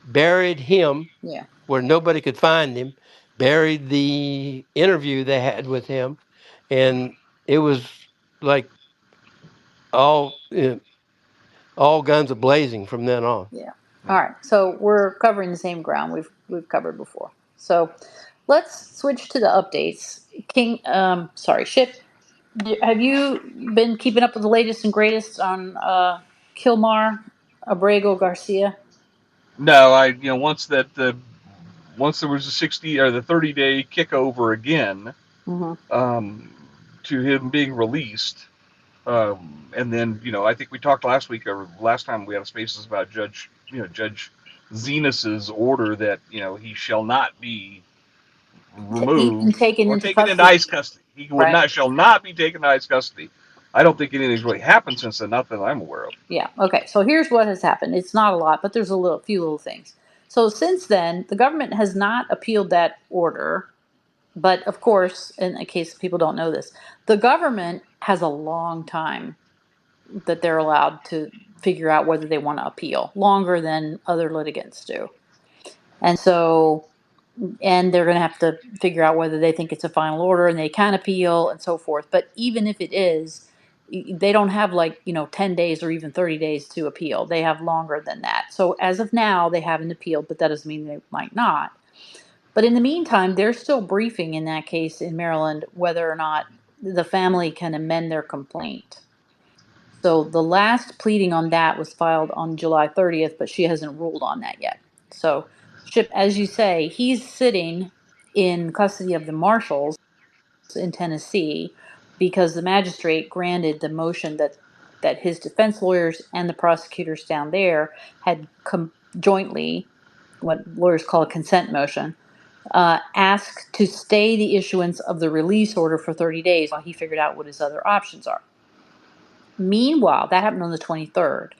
buried him Yeah. where nobody could find him, buried the interview they had with him, and it was like all all guns a blazing from then on. Yeah. All right. So we're covering the same ground we've covered before. So let's switch to the updates. Ship. Have you been keeping up with the latest and greatest on Kilmar Abrego Garcia? No, once there was a 60 or the 30-day kickover again, Mm-hmm. um, to him being released. And then, I think we talked last week or last time we had a spaces about Judge Zenus's order that, he shall not be Even removed taken or into taken into ICE custody, custody. He right? shall not be taken into ICE custody. I don't think anything's really happened since then, not that I'm aware of. Yeah. Okay. So here's what has happened. It's not a lot, but there's few little things. So since then, the government has not appealed that order. But of course, in case people don't know this, the government has a long time that they're allowed to figure out whether they want to appeal, longer than other litigants do. And so, and they're going to have to figure out whether they think it's a final order and they can appeal and so forth. But even if it is, they don't have 10 days or even 30 days to appeal. They have longer than that. So as of now, they haven't appealed, but that doesn't mean they might not. But in the meantime, they're still briefing in that case in Maryland whether or not the family can amend their complaint. So the last pleading on that was filed on July 30th, but she hasn't ruled on that yet. So, Chip, as you say, he's sitting in custody of the marshals in Tennessee because the magistrate granted the motion that his defense lawyers and the prosecutors down there had jointly, what lawyers call a consent motion, asked to stay the issuance of the release order for 30 days while he figured out what his other options are. Meanwhile, that happened on the 23rd.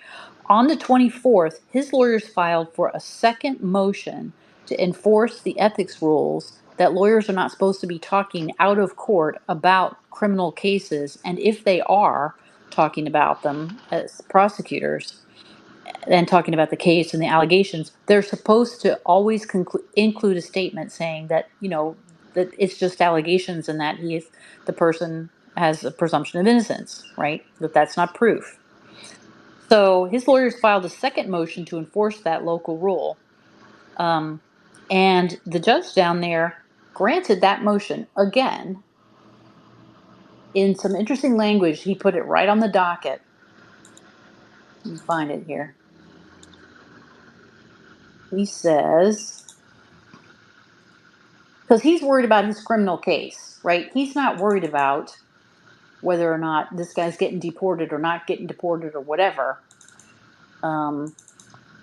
On the 24th, his lawyers filed for a second motion to enforce the ethics rules that lawyers are not supposed to be talking out of court about criminal cases, and if they are talking about them as prosecutors and talking about the case and the allegations, they're supposed to always include a statement saying that, that it's just allegations and that the person has a presumption of innocence, right? That's not proof. So his lawyers filed a second motion to enforce that local rule. Um, and the judge down there granted that motion again in some interesting language. He put it right on the docket. Let me find it here. He says, because he's worried about his criminal case, right? He's not worried about whether or not this guy's getting deported or not getting deported or whatever.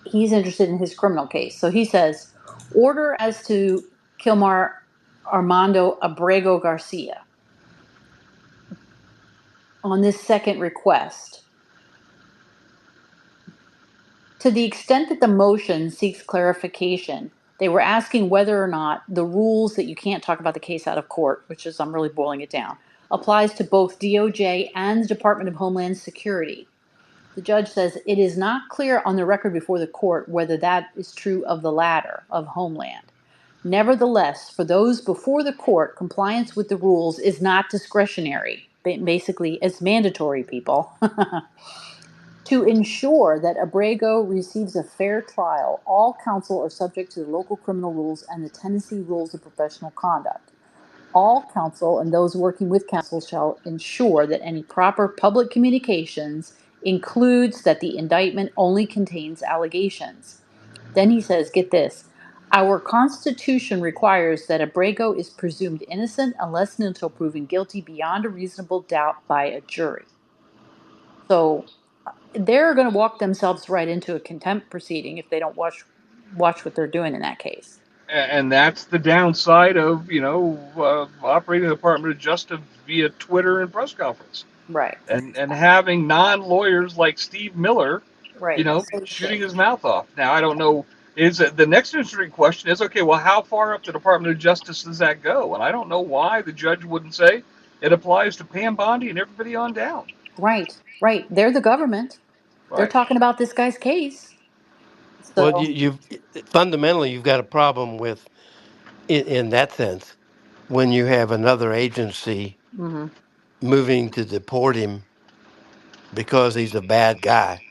He's interested in his criminal case. So he says, order as to Kilmar Armando Abrego Garcia on this second request. To the extent that the motion seeks clarification, they were asking whether or not the rules that you can't talk about the case out of court, which is, I'm really boiling it down, applies to both DOJ and the Department of Homeland Security. The judge says it is not clear on the record before the court whether that is true of the latter, of Homeland. Nevertheless, for those before the court, compliance with the rules is not discretionary. Basically, it's mandatory, people. To ensure that Abrego receives a fair trial, all counsel are subject to the local criminal rules and the Tennessee rules of professional conduct. All counsel and those working with counsel shall ensure that any proper public communications includes that the indictment only contains allegations. Then he says, get this. Our Constitution requires that Abrego is presumed innocent unless and until proven guilty beyond a reasonable doubt by a jury. So they're going to walk themselves right into a contempt proceeding if they don't watch what they're doing in that case. And that's the downside of operating the Department of Justice via Twitter and press conference, Right. and having non-lawyers like Steve Miller, Right. Say the shooting same. his mouth off. Now I don't know. Is the next interesting question is, okay, well, how far up the Department of Justice does that go? And I don't know why the judge wouldn't say it applies to Pam Bondi and everybody on down. Right. Right. They're the government. They're Right. talking about this guy's case. Well, So, you've fundamentally you've got a problem with in that sense when you have another agency mhm, moving to deport him because he's a bad guy.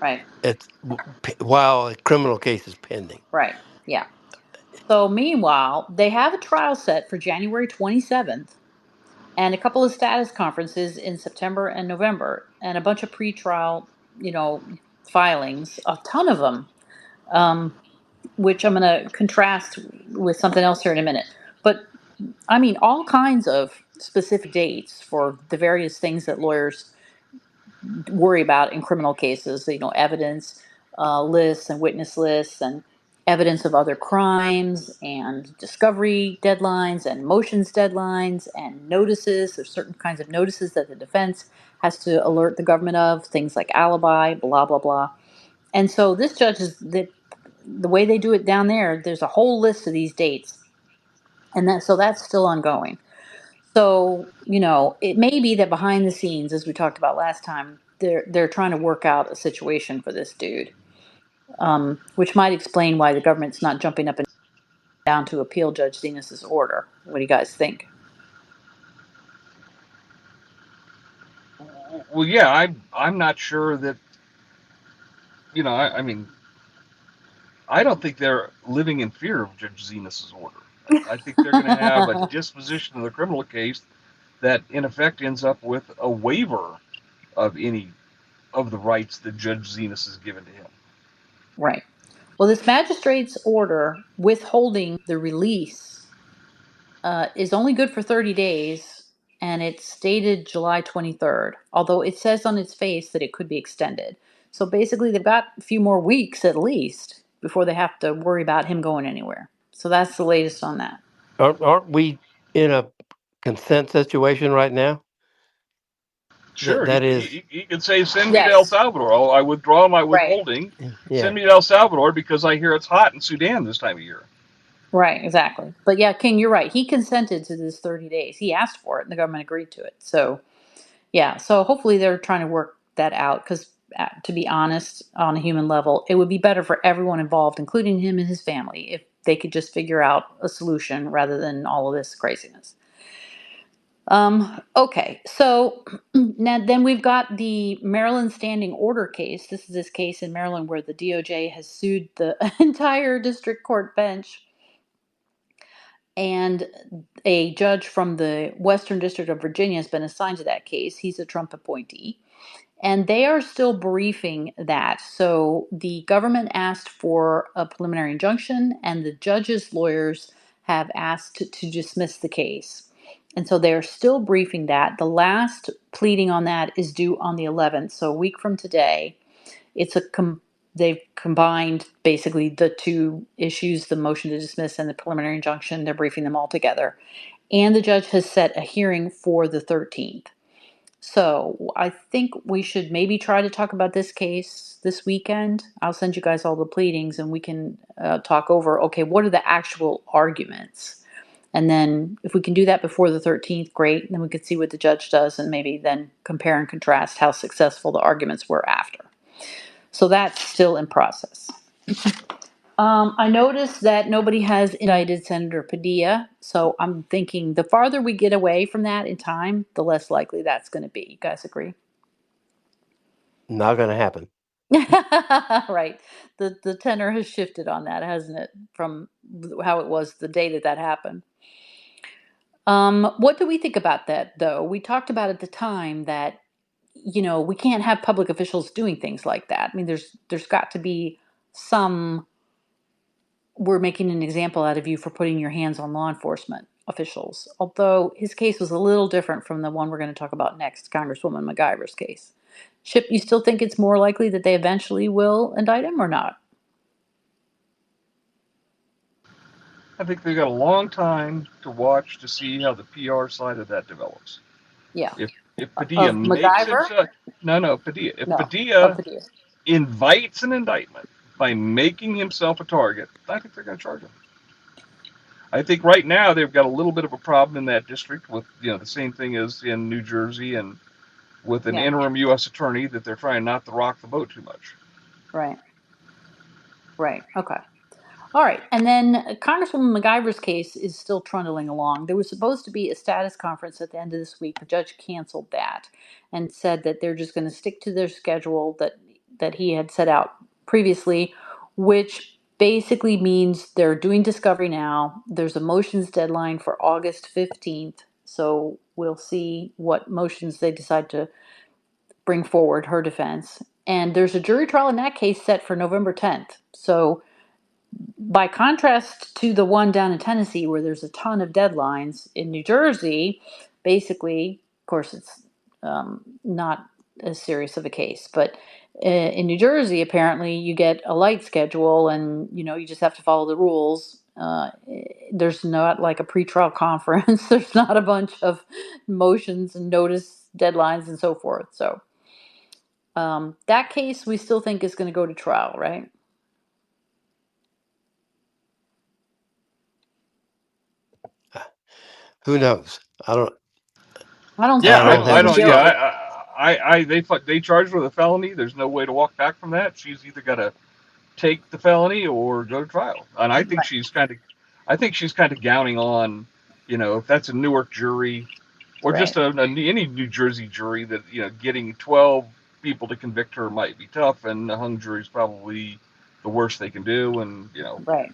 right. While a criminal case is pending. Right. Yeah. So, meanwhile, they have a trial set for January 27th and a couple of status conferences in September and November and a bunch of pretrial, filings, a ton of them, which I'm going to contrast with something else here in a minute. But I mean, all kinds of specific dates for the various things that lawyers worry about in criminal cases, evidence lists and witness lists and evidence of other crimes and discovery deadlines and motions deadlines and notices. There's certain kinds of notices that the defense has to alert the government of, things like alibi, blah, blah, blah. And so this judge is the way they do it down there, there's a whole list of these dates. And that's still ongoing. So, it may be that behind the scenes, as we talked about last time, they're trying to work out a situation for this dude, which might explain why the government's not jumping up and down to appeal Judge Zenos's order. What do you guys think? Well, yeah, I'm not sure that I mean, I don't think they're living in fear of Judge Zenos's order. I think they're going to have a disposition of the criminal case that, in effect, ends up with a waiver of any of the rights that Judge Zenos has given to him. Right. Well, this magistrate's order withholding the release is only good for 30 days, and it's dated July 23rd, although it says on its face that it could be extended. So basically, they've got a few more weeks at least before they have to worry about him going anywhere. So that's the latest on that. Aren't we in a consent situation right now? Sure, That is, he could say, send me to El Yes. Salvador. Oh, I withdraw my Right. withholding. yeah. Send me to El Salvador because I hear it's hot in Sudan this time of year. Right, exactly. But yeah, King, you're right. He consented to this 30 days. He asked for it and the government agreed to it. So, yeah, so hopefully they're trying to work that out because, to be honest, on a human level, it would be better for everyone involved, including him and his family, if they could just figure out a solution rather than all of this craziness. Okay, so now then we've got the Maryland Standing Order case. This is this case in Maryland where the DOJ has sued the entire district court bench, and a judge from the Western District of Virginia has been assigned to that case. He's a Trump appointee. And they are still briefing that. So the government asked for a preliminary injunction, and the judge's lawyers have asked to dismiss the case. And so they're still briefing that. The last pleading on that is due on the 11th, so a week from today. They've combined basically the two issues, the motion to dismiss and the preliminary injunction. They're briefing them all together. And the judge has set a hearing for the 13th. So I think we should maybe try to talk about this case this weekend. I'll send you guys all the pleadings and we can talk over, okay, what are the actual arguments? And then if we can do that before the 13th, great. Then we could see what the judge does and maybe then compare and contrast how successful the arguments were after. So that's still in process. I noticed that nobody has indicted Senator Padilla, so I'm thinking the farther we get away from that in time, the less likely that's going to be. You guys agree? Not going to happen. Right. The tenor has shifted on that, hasn't it? From how it was the day that happened. What do we think about that, though? We talked about at the time that, we can't have public officials doing things like that. I mean, there's got to be some, we're making an example out of you for putting your hands on law enforcement officials. Although his case was a little different from the one we're going to talk about next, Congresswoman MacGyver's case. Chip, you still think it's more likely that they eventually will indict him or not? I think they've got a long time to watch to see how the PR side of that develops. Yeah. If Padilla Of makes MacGyver? himself no Padilla, if No. Of Padilla Padilla. invites an indictment by making himself a target, I think they're going to charge him. I think right now they've got a little bit of a problem in that district with the same thing as in New Jersey and with an Yeah. interim U.S. attorney that they're trying not to rock the boat too much. Right. Right. Okay. All right. And then Congresswoman MacGyver's case is still trundling along. There was supposed to be a status conference at the end of this week. The judge canceled that and said that they're just going to stick to their schedule that he had set out previously, which basically means they're doing discovery now. There's a motions deadline for August 15th. So we'll see what motions they decide to bring forward, her defense. And there's a jury trial in that case set for November 10th. So by contrast to the one down in Tennessee where there's a ton of deadlines, in New Jersey, basically, of course, it's not as serious of a case, but in New Jersey, apparently, you get a light schedule, and you just have to follow the rules. There's not like a pretrial conference. There's not a bunch of motions and notice deadlines and so forth. So that case, we still think is going to go to trial, right? Who knows? I don't. I don't Yeah, I see don't it I have a being don't. Yeah, strong. guilty. they charged her with a felony. There's no way to walk back from that. She's either got to take the felony or go to trial. And Right. I think she's kind of gowning on, if that's a Newark jury or Right. just any New Jersey jury that getting 12 people to convict her might be tough, and a hung jury is probably the worst they can do. And Right.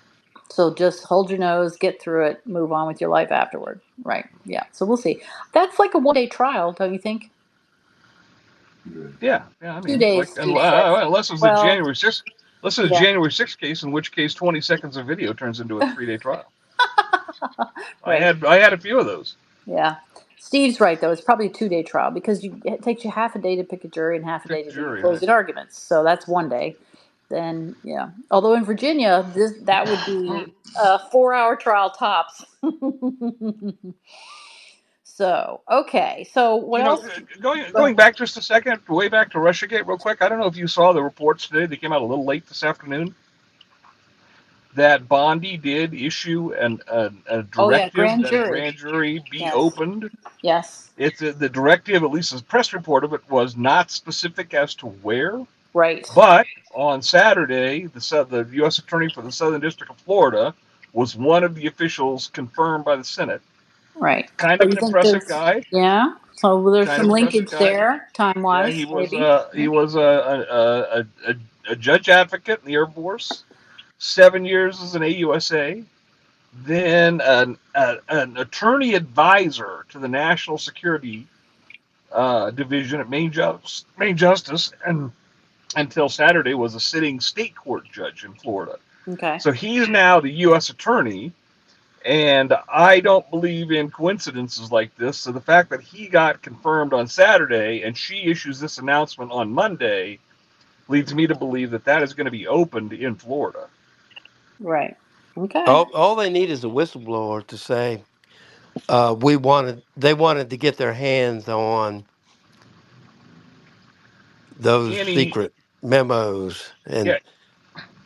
So just hold your nose, get through it, move on with your life afterward. Right. Yeah. So we'll see. That's like a 1 day trial, don't you think? yeah, I Two mean, like days, Steve says. unless it was a Well, yeah. January 6th case, in which case 20 seconds of video turns into a 3-day trial. Right. I had a few of those. Yeah. Steve's right though. It's probably a 2 day trial because it takes you half a day to pick a jury and half a day Pick to the do the jury, right? closing arguments. So that's 1 day. Then yeah. Although in Virginia, that would be a 4 hour trial tops. So okay. So what else? Go ahead. Going back just a second, way back to RussiaGate, real quick. I don't know if you saw the reports today. They came out a little late this afternoon. That Bondi did issue a Oh yeah, directive grand that a jury. grand jury be Yes. opened. Yes. It's the directive, at least the press report of it, was not specific as to where. Right. But on Saturday, the U.S. Attorney for the Southern District of Florida was one of the officials confirmed by the Senate. Right. Kind So of you an think impressive there's guy. yeah. So there's Kind some of impressive linkage guy. there, time Yeah, wise, maybe. he was a judge advocate in the Air Force. 7 years as an AUSA. Then an attorney advisor to the National Security Division at Main Justice, and until Saturday was a sitting state court judge in Florida. Okay. So he's now the U.S. attorney, and I don't believe in coincidences like this. So the fact that he got confirmed on Saturday and she issues this announcement on Monday leads me to believe that that is going to be opened in Florida. Right. Okay. All they need is a whistleblower to say they wanted to get their hands on those Any secret memos and yeah,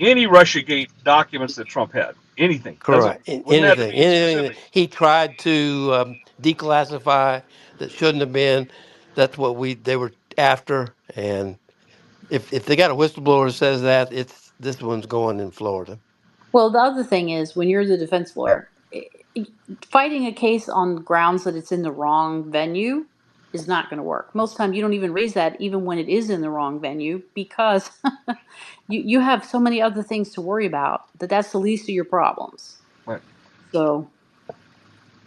any RussiaGate documents that Trump had, anything doesn't correct wouldn't have to be anything that specific. he tried to declassify that shouldn't have been. That's what they were after. And if they got a whistleblower that says that, it's this one's going in Florida. Well, the other thing is when you're the defense lawyer, fighting a case on grounds that it's in the wrong venue is not going to work. Most time you don't even raise that even when it is in the wrong venue because you have so many other things to worry about that's the least of your problems. Right. So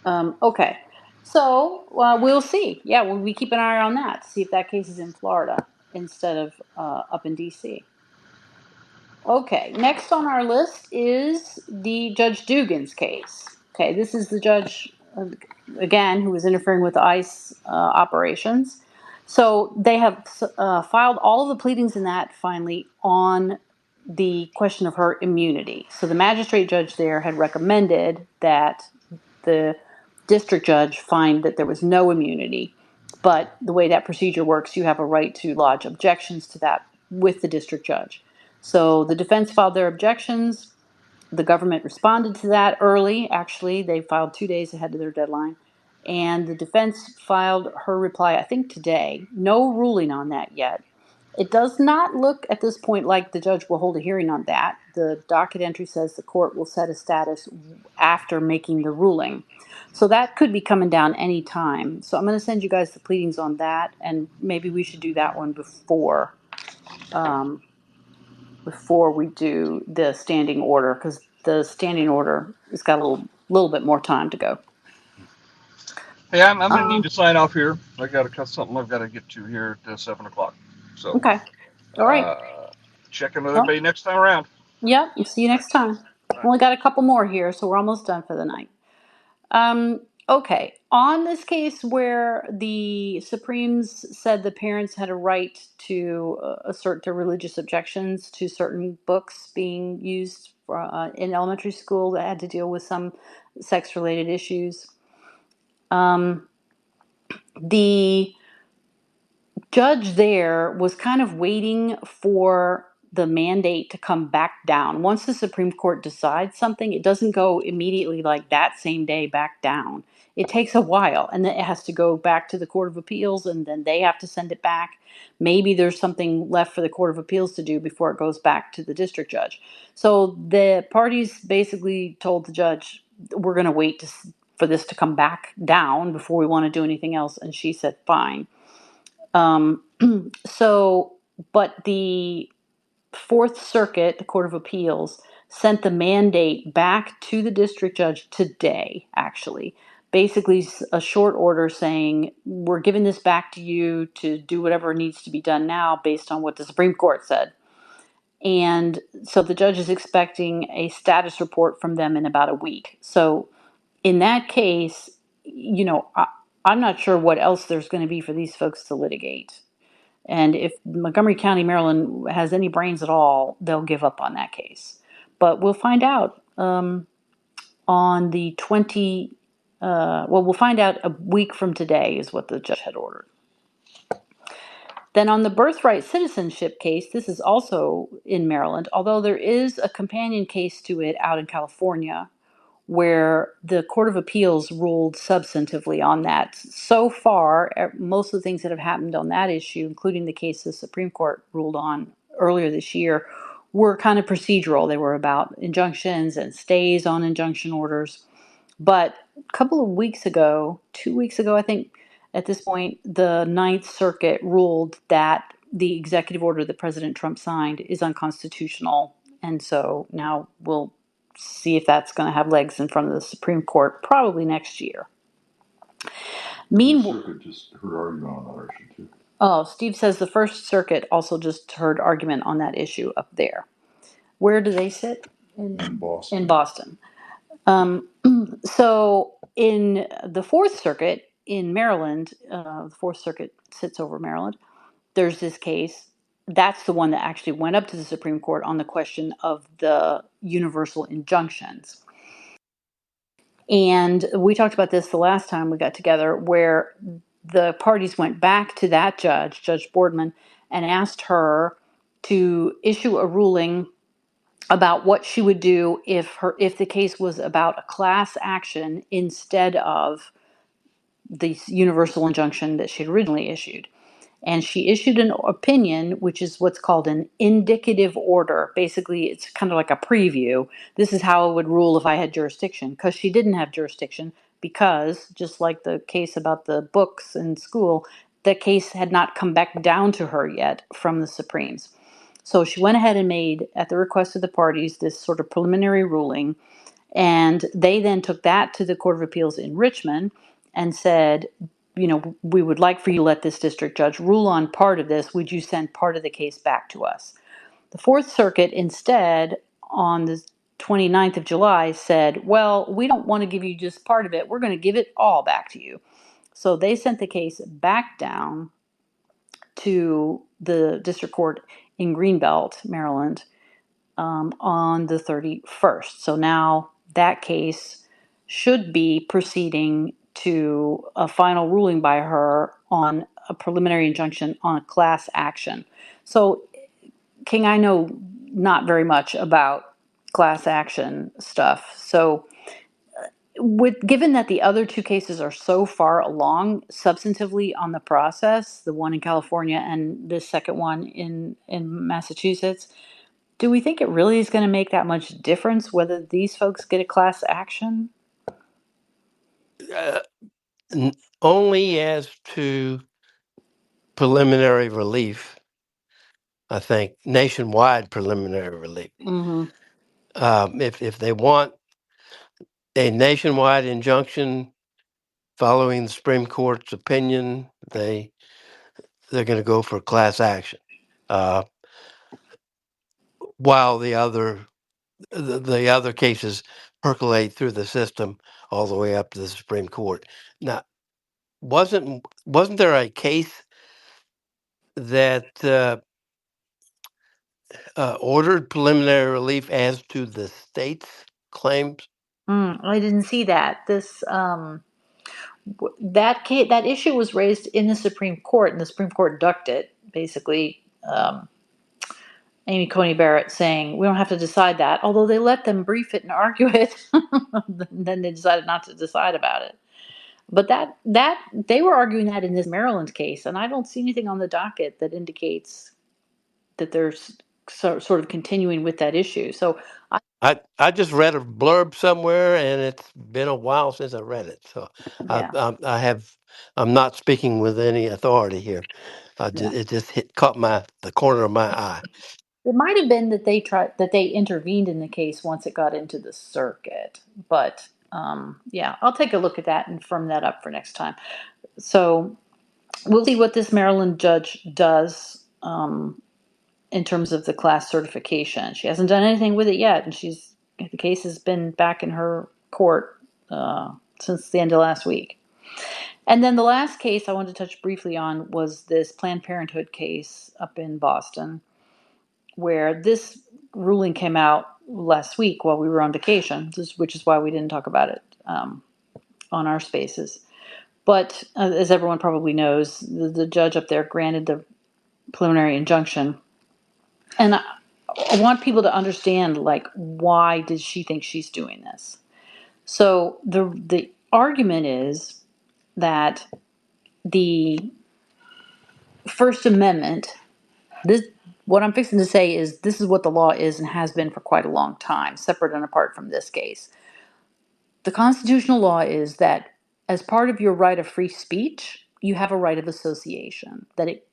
okay. So we'll see. Yeah, we keep an eye on that. See if that case is in Florida instead of up in D.C. Okay, next on our list is the Judge Dugan's case. Okay, this is the judge, again, who was interfering with ICE operations. So they have filed all of the pleadings in that finally on the question of her immunity. So the magistrate judge there had recommended that the district judge find that there was no immunity. But the way that procedure works, you have a right to lodge objections to that with the district judge. So the defense filed their objections. The government responded to that early. Actually, they filed 2 days ahead of their deadline. And the defense filed her reply, I think today. No ruling on that yet. It does not look at this point like the judge will hold a hearing on that. The docket entry says the court will set a status after making the ruling. So that could be coming down any time. So I'm going to send you guys the pleadings on that, and maybe we should do that one um, before we do the standing order, because the standing order has got a little bit more time to go. Hey, I'm going to need Um, to sign off here. I got to cut something I've got to get to here at 7 o'clock. So, okay. All right. check in with Well, everybody next time around. yep. See you next time. Only got a couple more here, so we're almost done for the night. Okay. On this case where the Supremes said the parents had a right to assert their religious objections to certain books being used in elementary school that had to deal with some sex-related issues, um, the judge there was kind of waiting for the mandate to come back down. Once the Supreme Court decides something, it doesn't go immediately like that same day back down. It takes a while, and then it has to go back to the Court of Appeals, and then they have to send it back. Maybe there's something left for the Court of Appeals to do before it goes back to the district judge. So the parties basically told the judge, we're going to wait for this to come back down before we want to do anything else. And she said, fine. Um, so, but the Fourth Circuit, the Court of Appeals, sent the mandate back to the district judge today, actually. Basically, a short order saying, we're giving this back to you to do whatever needs to be done now based on what the Supreme Court said. And so the judge is expecting a status report from them in about a week. So, in that case, I'm not sure what else there's going to be for these folks to litigate. And if Montgomery County, Maryland has any brains at all, they'll give up on that case. But we'll find out on the 20, we'll find out a week from today is what the judge had ordered. Then on the birthright citizenship case, this is also in Maryland, although there is a companion case to it out in California where the Court of Appeals ruled substantively on that. So far, most of the things that have happened on that issue, including the case the Supreme Court ruled on earlier this year, were kind of procedural. They were about injunctions and stays on injunction orders. But a couple of weeks ago, 2 weeks ago, I think, at this point, the Ninth Circuit ruled that the executive order that President Trump signed is unconstitutional. And so now we'll see if that's going to have legs in front of the Supreme Court probably next year. Meanwhile, Circuit just heard argument on that issue too. Oh, Steve says the First Circuit also just heard argument on that issue up there. Where do they sit? In Boston. In Boston. So in the Fourth Circuit in Maryland, the Fourth Circuit sits over Maryland. There's this case. That's the one that actually went up to the Supreme Court on the question of the universal injunctions. And we talked about this the last time we got together, where the parties went back to that judge, Judge Boardman, and asked her to issue a ruling about what she would do if the case was about a class action instead of the universal injunction that she had originally issued. And she issued an opinion, which is what's called an indicative order. Basically, it's kind of like a preview. This is how I would rule if I had jurisdiction, because she didn't have jurisdiction, because just like the case about the books in school, the case had not come back down to her yet from the Supremes. So she went ahead and made, at the request of the parties, this sort of preliminary ruling. And they then took that to the Court of Appeals in Richmond. and said, we would like for you to let this district judge rule on part of this. Would you send part of the case back to us? The Fourth Circuit instead, on the 29th of July, said, well, we don't want to give you just part of it. We're going to give it all back to you. So they sent the case back down to the district court in Greenbelt, Maryland, on the 31st. So now that case should be proceeding to a final ruling by her on a preliminary injunction on a class action. So, King, I know not very much about class action stuff. So, given that the other two cases are so far along substantively on the process, the one in California and the second one in Massachusetts, do we think it really is going to make that much difference whether these folks get a class action? Uh, Only as to preliminary relief, I think, nationwide preliminary relief. Mm-hmm. If they want a nationwide injunction following the Supreme Court's opinion, they're going to go for class action. While the other cases percolate through the system all the way up to the Supreme Court. Now, wasn't there a case that ordered preliminary relief as to the state's claims? I didn't see that. That issue was raised in the Supreme Court, and the Supreme Court ducked it. Basically, Amy Coney Barrett saying we don't have to decide that, although they let them brief it and argue it. Then they decided not to decide about it. But that they were arguing that in this Maryland case, and I don't see anything on the docket that indicates that there's sort of continuing with that issue. So I just read a blurb somewhere, and it's been a while since I read it. So yeah, I'm not speaking with any authority here. yeah. It just caught the corner of my eye. It might have been that they intervened in the case once it got into the circuit, but yeah, I'll take a look at that and firm that up for next time. So we'll see what this Maryland judge does in terms of the class certification. She hasn't done anything with it yet, and the case has been back in her court since the end of last week. And then the last case I wanted to touch briefly on was this Planned Parenthood case up in Boston, where this ruling came out last week while we were on vacation, which is why we didn't talk about it on our spaces. But as everyone probably knows, the judge up there granted the preliminary injunction. And I want people to understand, like, why did she think she's doing this? So the argument is that the First Amendment, what I'm fixing to say is this is what the law is and has been for quite a long time, separate and apart from this case. The constitutional law is that as part of your right of free speech, you have a right of association. That it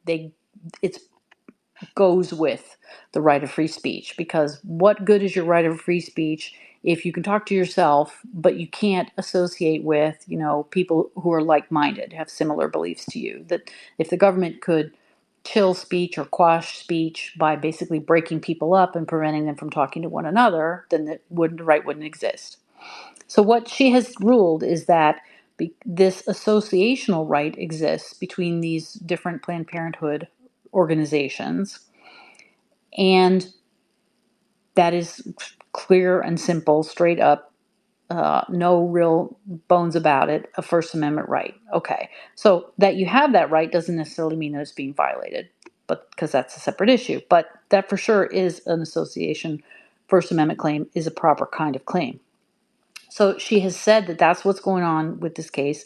goes with the right of free speech, because what good is your right of free speech if you can talk to yourself but you can't associate with people who are like-minded, have similar beliefs to you? That if the government could chill speech or quash speech by basically breaking people up and preventing them from talking to one another, then the right wouldn't exist. So what she has ruled is that this associational right exists between these different Planned Parenthood organizations, and that is clear and simple, straight up, no real bones about it, a First Amendment right. Okay, so that you have that right doesn't necessarily mean that it's being violated, but because that's a separate issue. But that for sure is an association First Amendment claim, is a proper kind of claim. So she has said that that's what's going on with this case,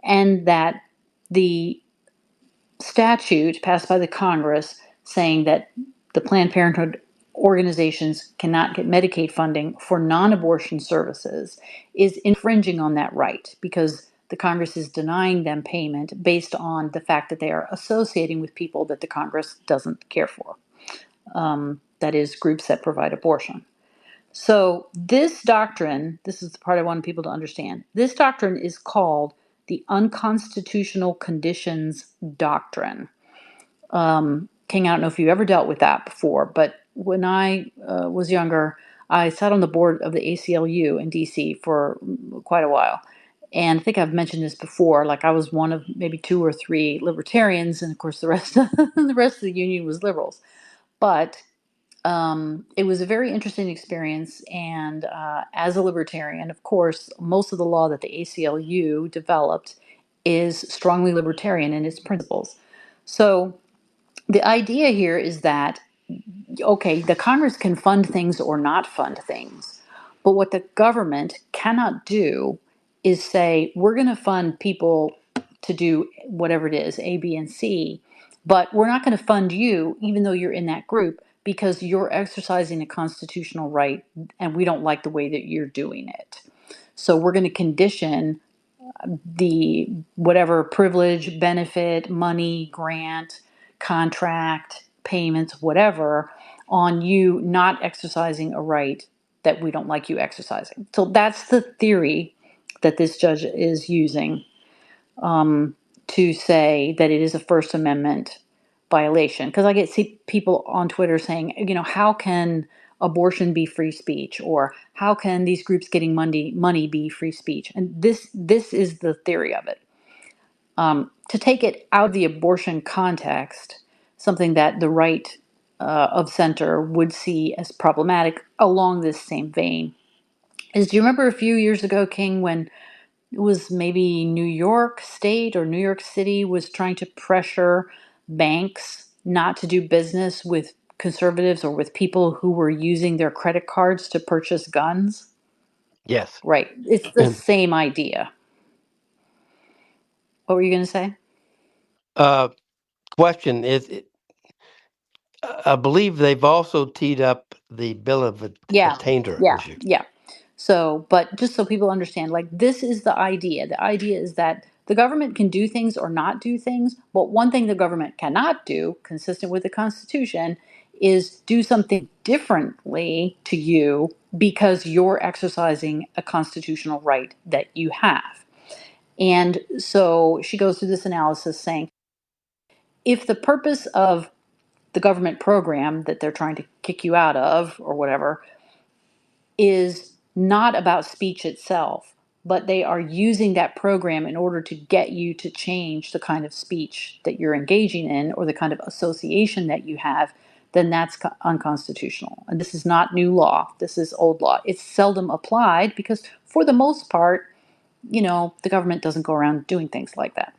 and that the statute passed by the Congress saying that the Planned Parenthood organizations cannot get Medicaid funding for non-abortion services is infringing on that right, because the Congress is denying them payment based on the fact that they are associating with people that the Congress doesn't care for. That is, groups that provide abortion. So this doctrine, this is the part I want people to understand. This doctrine is called the unconstitutional conditions doctrine. King, I don't know if you ever dealt with that before, but when I was younger, I sat on the board of the ACLU in DC for quite a while. And I think I've mentioned this before. Like I was one of maybe two or three libertarians, and of course the rest of the rest of the union was liberals. But it was a very interesting experience. And as a libertarian, of course, most of the law that the ACLU developed is strongly libertarian in its principles. So the idea here is that, okay, the Congress can fund things or not fund things, but what the government cannot do is say, we're going to fund people to do whatever it is, A, B, and C, but we're not going to fund you, even though you're in that group, because you're exercising a constitutional right and we don't like the way that you're doing it. So we're going to condition the whatever privilege, benefit, money, grant, contract, payments, whatever, on you not exercising a right that we don't like you exercising. So that's the theory that this judge is using to say that it is a First Amendment violation. Because I get see people on Twitter saying, how can abortion be free speech, or how can these groups getting money be free speech? And this is the theory of it. To take it out of the abortion context, something that the right of center would see as problematic along this same vein is, do you remember a few years ago, King, when it was maybe New York State or New York City was trying to pressure banks not to do business with conservatives or with people who were using their credit cards to purchase guns? Yes. Right. It's the And same idea. What were you going to say? uh, question is, I believe they've also teed up the bill of Yeah. attainder Yeah. issue. Yeah. So, but just so people understand, like this is the idea. The idea is that the government can do things or not do things, but one thing the government cannot do, consistent with the Constitution, is do something differently to you because you're exercising a constitutional right that you have. And so she goes through this analysis saying, if the purpose of the government program that they're trying to kick you out of or whatever is not about speech itself, but they are using that program in order to get you to change the kind of speech that you're engaging in or the kind of association that you have, then that's unconstitutional. And this is not new law. This is old law. It's seldom applied because, for the most part, the government doesn't go around doing things like that.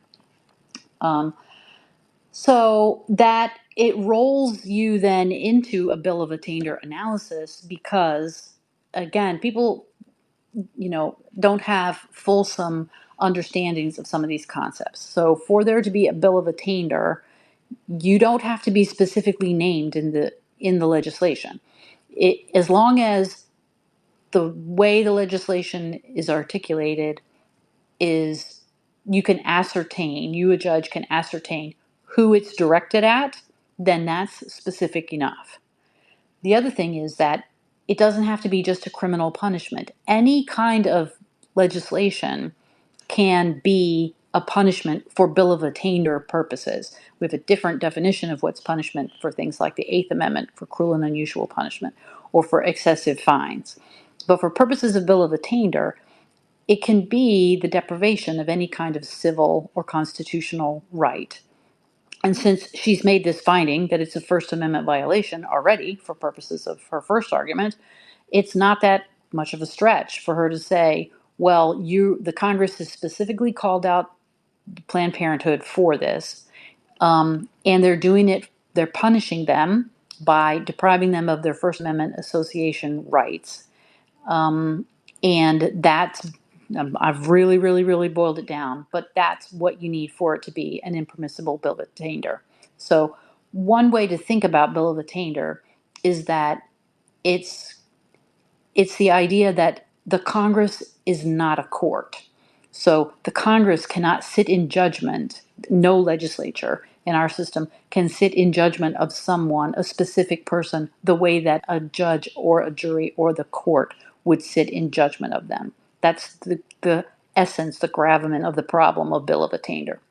So that it rolls you then into a bill of attainder analysis because, again, people don't have fulsome understandings of some of these concepts. So for there to be a bill of attainder, you don't have to be specifically named in the legislation. As long as the way the legislation is articulated is you, a judge, can ascertain who it's directed at, then that's specific enough. The other thing is that it doesn't have to be just a criminal punishment. Any kind of legislation can be a punishment for bill of attainder purposes. We have a different definition of what's punishment for things like the Eighth Amendment for cruel and unusual punishment or for excessive fines. But for purposes of bill of attainder, it can be the deprivation of any kind of civil or constitutional right. And since she's made this finding that it's a First Amendment violation already for purposes of her first argument, it's not that much of a stretch for her to say, well, the Congress has specifically called out Planned Parenthood for this, and they're punishing them by depriving them of their First Amendment association rights. And that's, I've really, really, really boiled it down, but that's what you need for it to be an impermissible bill of attainder. So one way to think about bill of attainder is that it's the idea that the Congress is not a court. So the Congress cannot sit in judgment. No legislature in our system can sit in judgment of someone, a specific person, the way that a judge or a jury or the court would sit in judgment of them. That's the essence, the gravamen of the problem of bill of attainder.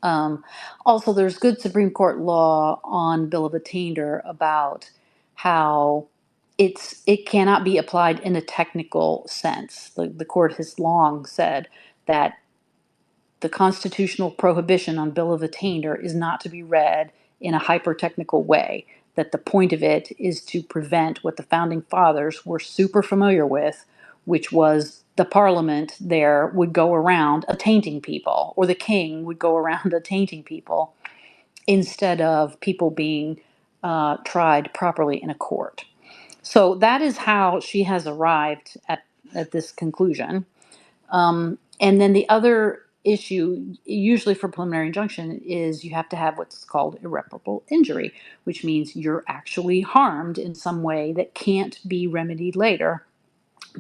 Also, there's good Supreme Court law on bill of attainder about how it cannot be applied in a technical sense. The court has long said that the constitutional prohibition on bill of attainder is not to be read in a hyper-technical way, that the point of it is to prevent what the founding fathers were super familiar with, which was the parliament there would go around attainting people, or the king would go around attainting people, instead of people being tried properly in a court. So that is how she has arrived at this conclusion. And then the other issue, usually for preliminary injunction, is you have to have what's called irreparable injury, which means you're actually harmed in some way that can't be remedied later.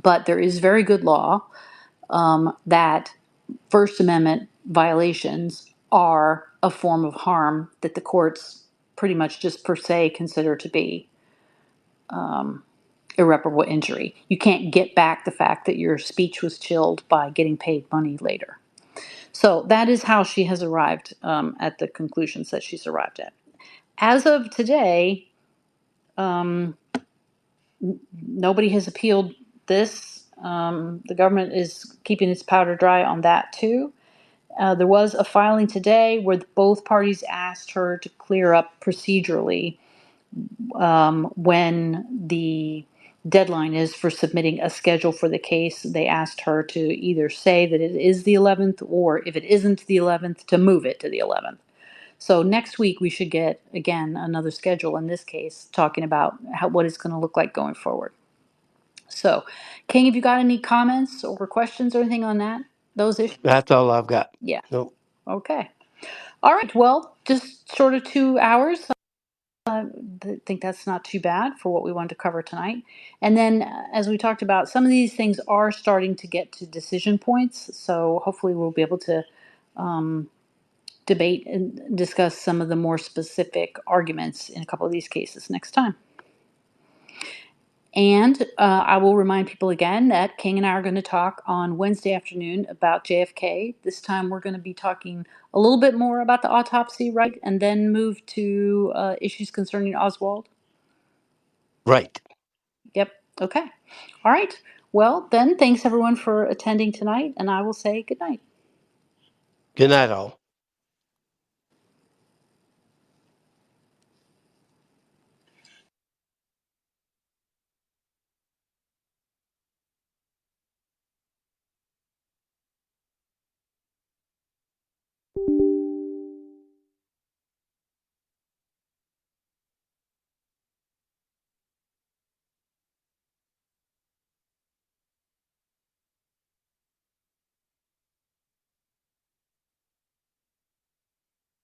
But there is very good law that First Amendment violations are a form of harm that the courts pretty much just per se consider to be irreparable injury. You can't get back the fact that your speech was chilled by getting paid money later. So that is how she has arrived at the conclusions that she's arrived at. As of today, nobody has appealed this. The government is keeping its powder dry on that too. There was a filing today where both parties asked her to clear up procedurally when the deadline is for submitting a schedule for the case. They asked her to either say that it is the 11th, or if it isn't the 11th, to move it to the 11th. So next week we should get, again, another schedule in this case, talking about what it's going to look like going forward. So, King, have you got any comments or questions or anything on that? Those issues? That's all I've got. Yeah. Nope. Okay. All right. Well, just short of 2 hours. I think that's not too bad for what we wanted to cover tonight. And then, as we talked about, some of these things are starting to get to decision points. So hopefully we'll be able to debate and discuss some of the more specific arguments in a couple of these cases next time. And I will remind people again that King and I are going to talk on Wednesday afternoon about JFK. This time we're going to be talking a little bit more about the autopsy, right? And then move to issues concerning Oswald. Right. Yep. Okay. All right. Well, then, thanks everyone for attending tonight, and I will say good night. Good night, all.